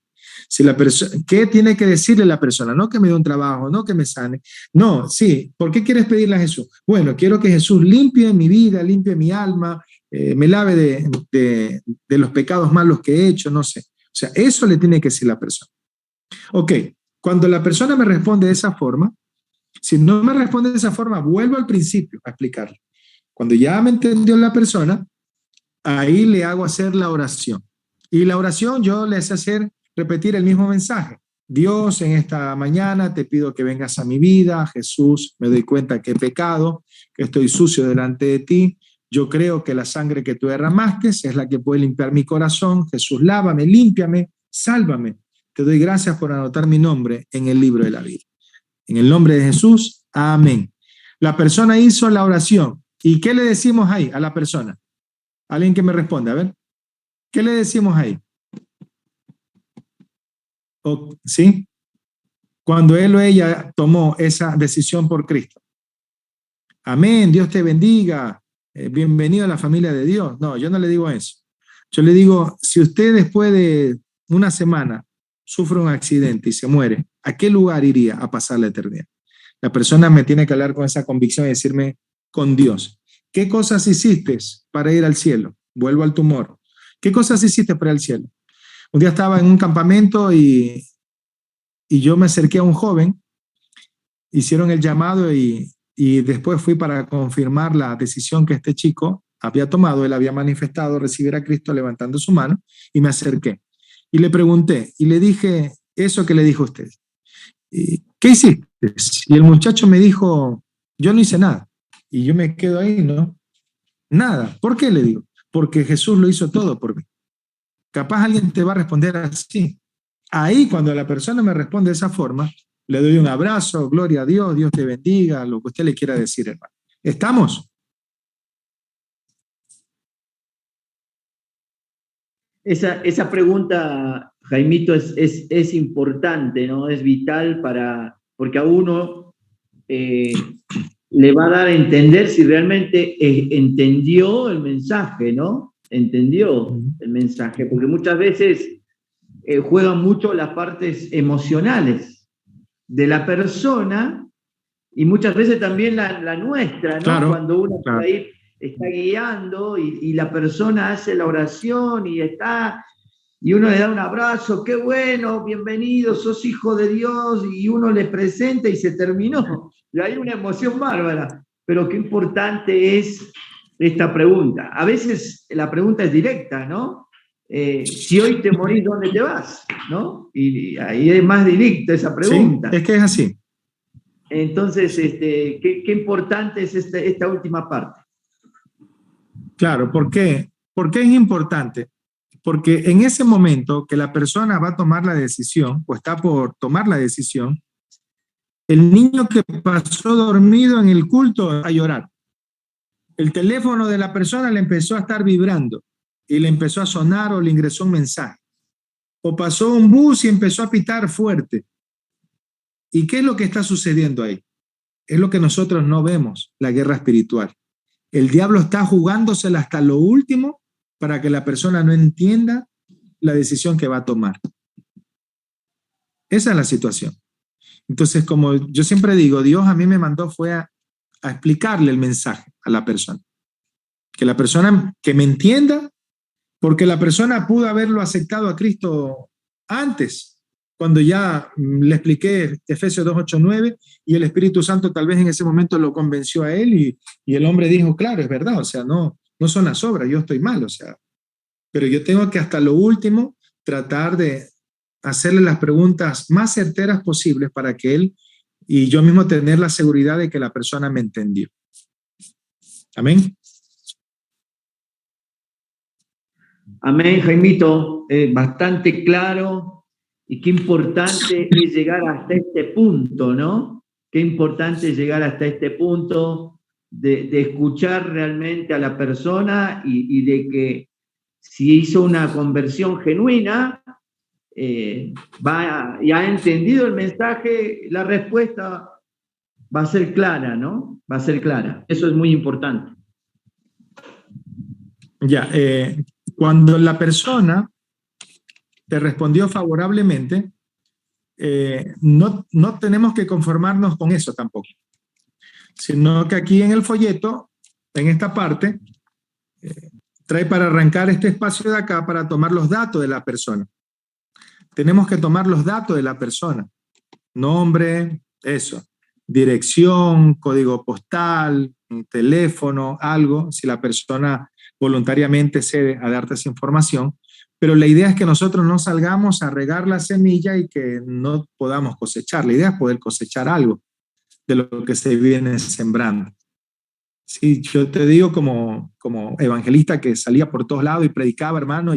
Si la ¿qué tiene que decirle la persona? No que me dé un trabajo, no que me sane. No, sí. ¿Por qué quieres pedirle a Jesús? Bueno, quiero que Jesús limpie mi vida, limpie mi alma, me lave de los pecados malos que he hecho, no sé. O sea, eso le tiene que decir la persona. Ok, cuando la persona me responde de esa forma, si no me responde de esa forma, vuelvo al principio a explicarle. Cuando ya me entendió la persona, ahí le hago hacer la oración. Y la oración yo le hace repetir el mismo mensaje. Dios, en esta mañana te pido que vengas a mi vida. Jesús, me doy cuenta que he pecado, que estoy sucio delante de ti. Yo creo que la sangre que tú derramaste es la que puede limpiar mi corazón. Jesús, lávame, límpiame, sálvame. Te doy gracias por anotar mi nombre en el libro de la vida. En el nombre de Jesús, amén. La persona hizo la oración. ¿Y qué le decimos ahí a la persona? Alguien que me responda, a ver. ¿Qué le decimos ahí? ¿Sí? Cuando él o ella tomó esa decisión por Cristo. Amén, Dios te bendiga. Bienvenido a la familia de Dios. No, yo no le digo eso. Yo le digo, si usted después de una semana sufre un accidente y se muere, ¿a qué lugar iría a pasar la eternidad? La persona me tiene que hablar con esa convicción y decirme, con Dios. ¿Qué cosas hiciste para ir al cielo? Vuelvo al tumor. ¿Qué cosas hiciste para ir al cielo? Un día estaba en un campamento y yo me acerqué a un joven, hicieron el llamado y después fui para confirmar la decisión que este chico había tomado. Él había manifestado recibir a Cristo levantando su mano y me acerqué. Y le pregunté y le dije eso que le dijo usted. ¿Qué hiciste? Y el muchacho me dijo, yo no hice nada. y yo me quedo ahí, ¿no? Nada. ¿Por qué le digo? Porque Jesús lo hizo todo por mí. Capaz alguien te va a responder así. Ahí, cuando la persona me responde de esa forma, le doy un abrazo, gloria a Dios, Dios te bendiga, lo que usted le quiera decir, hermano. ¿Estamos? Esa pregunta, Jaimito, es importante, ¿no? Es vital porque a uno le va a dar a entender si realmente entendió el mensaje, ¿no? Entendió el mensaje, porque muchas veces juegan mucho las partes emocionales de la persona y muchas veces también la nuestra, ¿no? Claro, cuando uno claro. por ahí está guiando y la persona hace la oración y uno le da un abrazo, qué bueno, bienvenido, sos hijo de Dios, y uno le presenta y se terminó. Y hay una emoción bárbara, pero qué importante es esta pregunta. A veces la pregunta es directa, ¿no? Si hoy te morís, ¿dónde te vas? ¿No? Y ahí es más directa esa pregunta. Sí, es que es así. Entonces, qué importante es esta última parte. Claro, ¿por qué? ¿Por qué es importante? Porque en ese momento que la persona va a tomar la decisión o está por tomar la decisión, el niño que pasó dormido en el culto a llorar. El teléfono de la persona le empezó a estar vibrando y le empezó a sonar o le ingresó un mensaje. O pasó un bus y empezó a pitar fuerte. ¿Y qué es lo que está sucediendo ahí? Es lo que nosotros no vemos, la guerra espiritual. El diablo está jugándosela hasta lo último para que la persona no entienda la decisión que va a tomar. Esa es la situación. Entonces, como yo siempre digo, Dios a mí me mandó fue a explicarle el mensaje a la persona. Que la persona que me entienda, porque la persona pudo haberlo aceptado a Cristo antes, cuando ya le expliqué Efesios 2, 8, 9, y el Espíritu Santo tal vez en ese momento lo convenció a él y el hombre dijo, claro, es verdad, o sea, no son las obras, yo estoy mal, o sea, pero yo tengo que hasta lo último tratar de hacerle las preguntas más certeras posibles para que él y yo mismo tener la seguridad de que la persona me entendió. Amén. Amén, Jaimito, bastante claro y qué importante es llegar hasta este punto, ¿no? Qué importante es llegar hasta este punto de escuchar realmente a la persona y de que si hizo una conversión genuina y ha entendido el mensaje, la respuesta va a ser clara, ¿no? Va a ser clara. Eso es muy importante. Ya, cuando la persona te respondió favorablemente, no tenemos que conformarnos con eso tampoco, sino que aquí en el folleto, en esta parte, trae para arrancar este espacio de acá para tomar los datos de la persona. Tenemos que tomar los datos de la persona, nombre, eso, dirección, código postal, teléfono, algo, si la persona voluntariamente cede a darte esa información, pero la idea es que nosotros no salgamos a regar la semilla y que no podamos cosechar. La idea es poder cosechar algo de lo que se viene sembrando. Sí, yo te digo como evangelista que salía por todos lados y predicaba, hermano,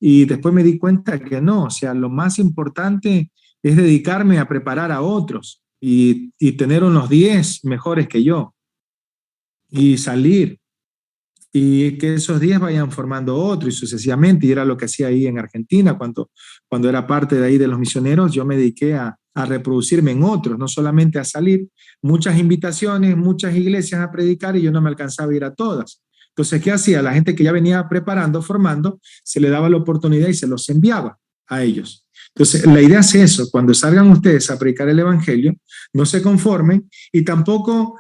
y después me di cuenta que no, o sea, lo más importante es dedicarme a preparar a otros y tener unos 10 mejores que yo y salir y que esos 10 vayan formando otro y sucesivamente, y era lo que hacía ahí en Argentina cuando era parte de ahí de los misioneros. Yo me dediqué a reproducirme en otros, no solamente a salir, muchas invitaciones, muchas iglesias a predicar y yo no me alcanzaba a ir a todas. Entonces, ¿qué hacía? La gente que ya venía preparando, formando, se le daba la oportunidad y se los enviaba a ellos. Entonces, la idea es eso, cuando salgan ustedes a predicar el evangelio, no se conformen y tampoco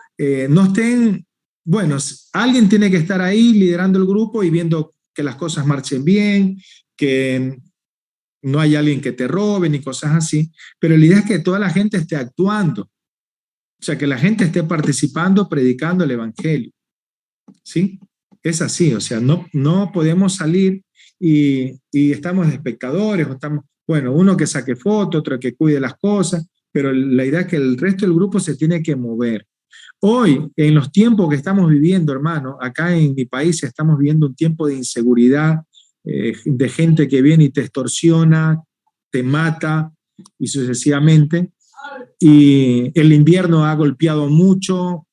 no estén, bueno, alguien tiene que estar ahí liderando el grupo y viendo que las cosas marchen bien, que no hay alguien que te robe ni cosas así, pero la idea es que toda la gente esté actuando, o sea, que la gente esté participando, predicando el evangelio, ¿sí? Es así, o sea, no podemos salir y estamos de espectadores, o estamos, bueno, uno que saque foto, otro que cuide las cosas, pero la idea es que el resto del grupo se tiene que mover. Hoy, en los tiempos que estamos viviendo, hermano, acá en mi país estamos viviendo un tiempo de inseguridad, de gente que viene y te extorsiona, te mata y sucesivamente. Y el invierno ha golpeado mucho,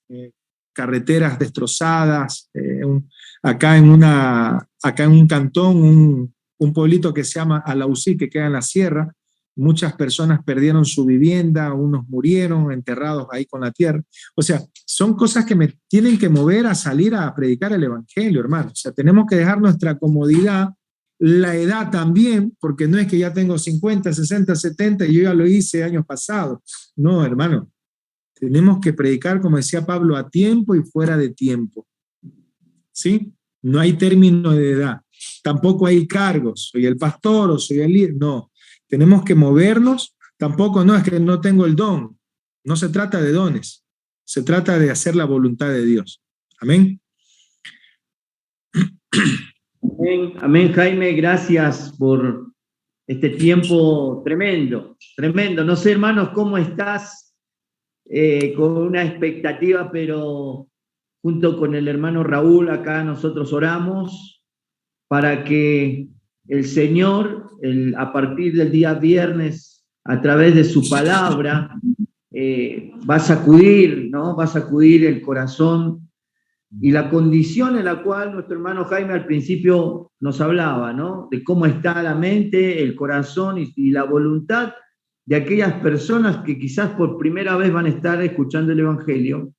carreteras destrozadas. Acá en un cantón, un pueblito que se llama Alausí, que queda en la sierra, muchas personas perdieron su vivienda, unos murieron enterrados ahí con la tierra. O sea, son cosas que me tienen que mover a salir a predicar el evangelio, hermano. O sea, tenemos que dejar nuestra comodidad, la edad también, porque no es que ya tengo 50, 60, 70 y yo ya lo hice años pasados. No, hermano. Tenemos que predicar, como decía Pablo, a tiempo y fuera de tiempo. ¿Sí? No hay término de edad. Tampoco hay cargos. Soy el pastor o soy el líder. No. Tenemos que movernos. Tampoco no es que no tengo el don. No se trata de dones. Se trata de hacer la voluntad de Dios. Amén. Amén, amén, Jaime, gracias por este tiempo tremendo, tremendo. No sé, hermanos, cómo estás, con una expectativa, pero junto con el hermano Raúl, acá nosotros oramos para que el Señor, a partir del día viernes, a través de su palabra, va a sacudir, ¿no? Va a sacudir el corazón y la condición en la cual nuestro hermano Jaime al principio nos hablaba, ¿no? De cómo está la mente, el corazón y la voluntad de aquellas personas que quizás por primera vez van a estar escuchando el Evangelio.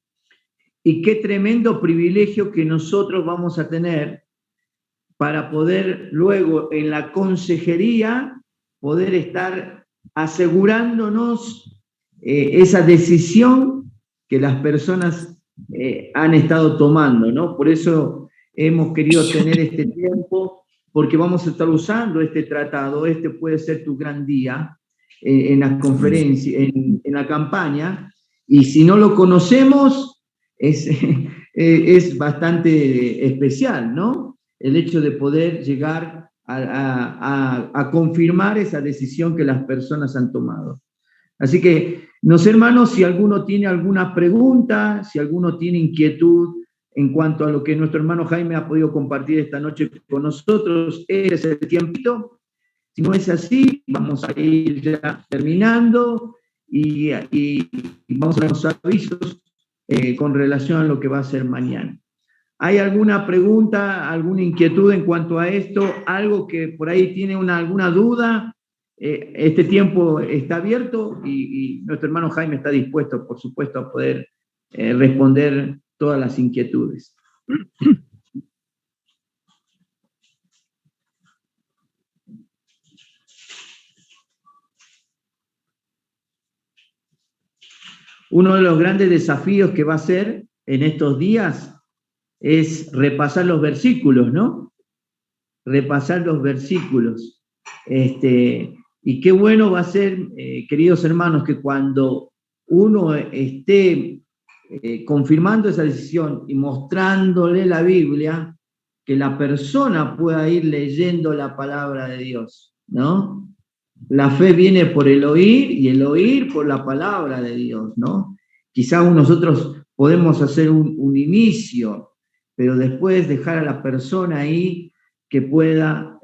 Y qué tremendo privilegio que nosotros vamos a tener para poder luego en la consejería poder estar asegurándonos esa decisión que las personas han estado tomando, ¿no? Por eso hemos querido tener este tiempo, porque vamos a estar usando este tratado. Este puede ser tu gran día en la conferencia, en la campaña, y si no lo conocemos, es bastante especial, ¿no? El hecho de poder llegar a confirmar esa decisión que las personas han tomado. Así que, no sé, hermanos, si alguno tiene alguna pregunta, si alguno tiene inquietud en cuanto a lo que nuestro hermano Jaime ha podido compartir esta noche con nosotros, ese es el tiempito. Si no es así, vamos a ir ya terminando y vamos a dar los avisos con relación a lo que va a ser mañana. ¿Hay alguna pregunta, alguna inquietud en cuanto a esto? ¿Algo que por ahí tiene alguna duda? Este tiempo está abierto y nuestro hermano Jaime está dispuesto, por supuesto, a poder responder todas las inquietudes. Uno de los grandes desafíos que va a ser en estos días es repasar los versículos, ¿no? Repasar los versículos. Y qué bueno va a ser, queridos hermanos, que cuando uno esté confirmando esa decisión y mostrándole la Biblia, que la persona pueda ir leyendo la palabra de Dios, ¿no? La fe viene por el oír y el oír por la palabra de Dios, ¿no? Quizás nosotros podemos hacer un inicio, pero después dejar a la persona ahí que pueda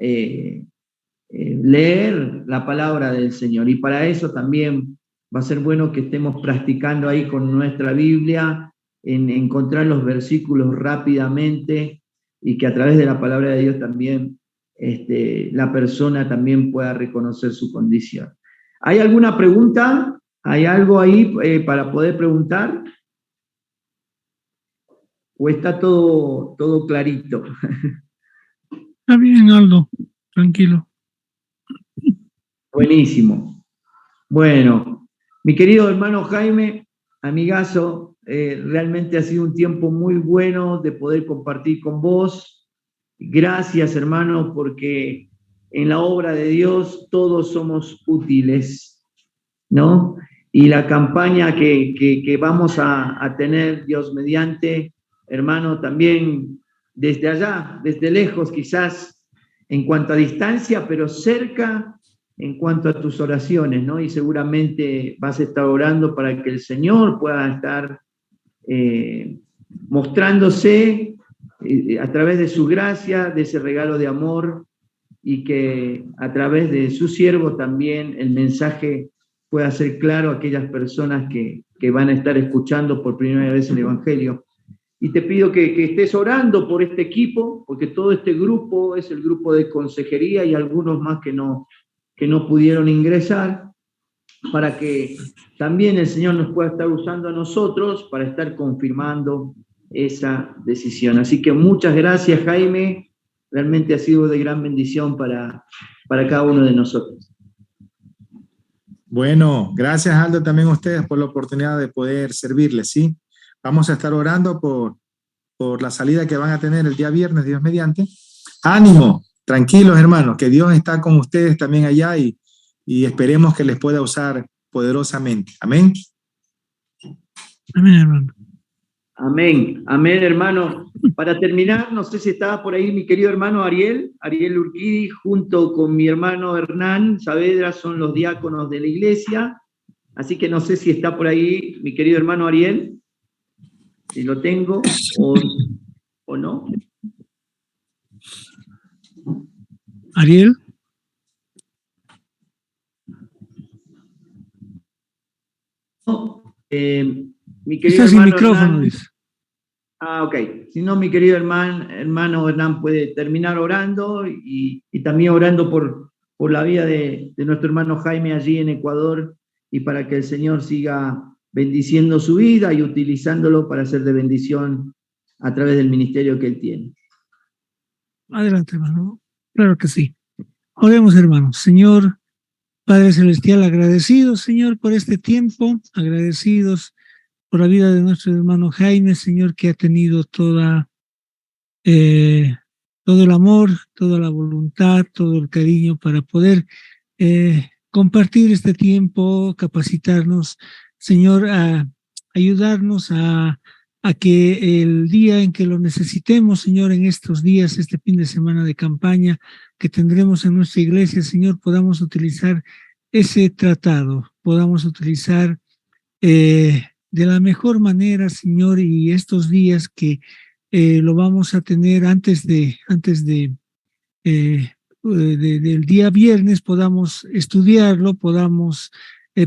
leer la palabra del Señor. Y para eso también va a ser bueno que estemos practicando ahí con nuestra Biblia, en encontrar los versículos rápidamente y que a través de la palabra de Dios también la persona también pueda reconocer su condición. ¿Hay alguna pregunta? ¿Hay algo ahí para poder preguntar? ¿O está todo clarito? Está bien, Aldo, tranquilo. Buenísimo. Bueno, mi querido hermano Jaime, amigazo, realmente ha sido un tiempo muy bueno de poder compartir con vos. Gracias, hermano, porque en la obra de Dios todos somos útiles, ¿no? Y la campaña que vamos a tener, Dios mediante, hermano, también desde allá, desde lejos quizás, en cuanto a distancia, pero cerca en cuanto a tus oraciones, ¿no? Y seguramente vas a estar orando para que el Señor pueda estar mostrándose a través de su gracia, de ese regalo de amor, y que a través de su siervo también el mensaje pueda ser claro a aquellas personas que van a estar escuchando por primera vez el Evangelio. Y te pido que estés orando por este equipo, porque todo este grupo es el grupo de consejería y algunos más que no pudieron ingresar, para que también el Señor nos pueda estar usando a nosotros para estar confirmando esa decisión. Así que muchas gracias, Jaime. Realmente ha sido de gran bendición para cada uno de nosotros. Bueno, gracias Aldo también a ustedes por la oportunidad de poder servirles, ¿sí? Vamos a estar orando por la salida que van a tener el día viernes, Dios mediante. ¡Ánimo! Tranquilos, hermanos, que Dios está con ustedes también allá y esperemos que les pueda usar poderosamente. Amén. Amén, hermano. Amén, amén, hermano. Para terminar, no sé si estaba por ahí mi querido hermano Ariel Urquidi, junto con mi hermano Hernán Saavedra, son los diáconos de la iglesia. Así que no sé si está por ahí mi querido hermano Ariel, si lo tengo o no. Ariel. Mi querido Está sin hermano micrófono, Hernán, dice. ok. Si no, mi querido hermano Hernán puede terminar orando y también orando por la vida de nuestro hermano Jaime allí en Ecuador, y para que el Señor siga bendiciendo su vida y utilizándolo para ser de bendición a través del ministerio que él tiene. Adelante, hermano. Claro que sí. Oremos, hermanos. Señor, Padre Celestial, agradecidos, Señor, por este tiempo, agradecidos por la vida de nuestro hermano Jaime, Señor, que ha tenido todo el amor, toda la voluntad, todo el cariño para poder compartir este tiempo, capacitarnos, Señor, a ayudarnos a que el día en que lo necesitemos, Señor, en estos días, este fin de semana de campaña que tendremos en nuestra iglesia, Señor, podamos utilizar ese tratado, podamos utilizar de la mejor manera, Señor, y estos días que lo vamos a tener antes del día viernes, podamos estudiarlo, podamos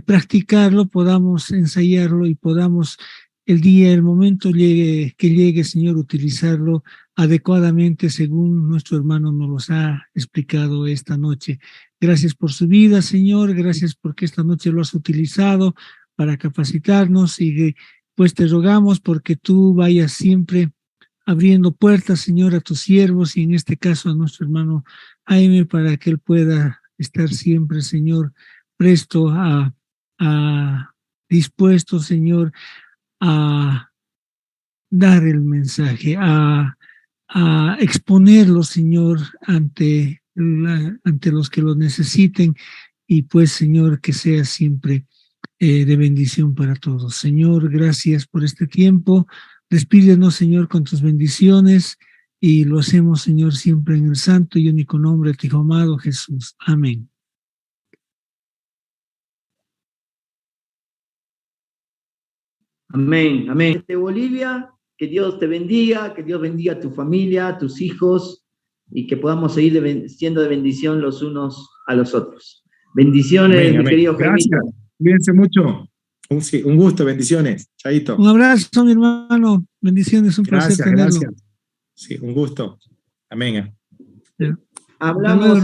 practicarlo, podamos ensayarlo y podamos el momento que llegue, Señor, utilizarlo adecuadamente según nuestro hermano nos los ha explicado esta noche. Gracias por su vida, Señor, gracias porque esta noche lo has utilizado para capacitarnos y pues te rogamos porque tú vayas siempre abriendo puertas, Señor, a tus siervos y en este caso a nuestro hermano Jaime, para que él pueda estar siempre, Señor, presto dispuesto, Señor, a dar el mensaje, a exponerlo, Señor, ante los que lo necesiten, y pues, Señor, que sea siempre de bendición para todos. Señor, gracias por este tiempo. Despídenos, Señor, con tus bendiciones, y lo hacemos, Señor, siempre en el santo y único nombre de tu Hijo amado Jesús. Amén. Amén, amén. Desde Bolivia, que Dios te bendiga, que Dios bendiga a tu familia, a tus hijos, y que podamos seguir siendo de bendición los unos a los otros. Bendiciones, Amén, mi amén. querido Jaime. Gracias. Cuídense mucho. Un gusto, bendiciones. Chaito. Un abrazo, mi hermano. Bendiciones, un placer tenerlo. Gracias. Sí, un gusto. Amén. Hablamos,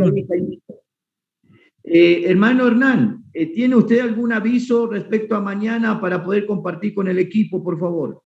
hermano Hernán, ¿tiene usted algún aviso respecto a mañana para poder compartir con el equipo, por favor?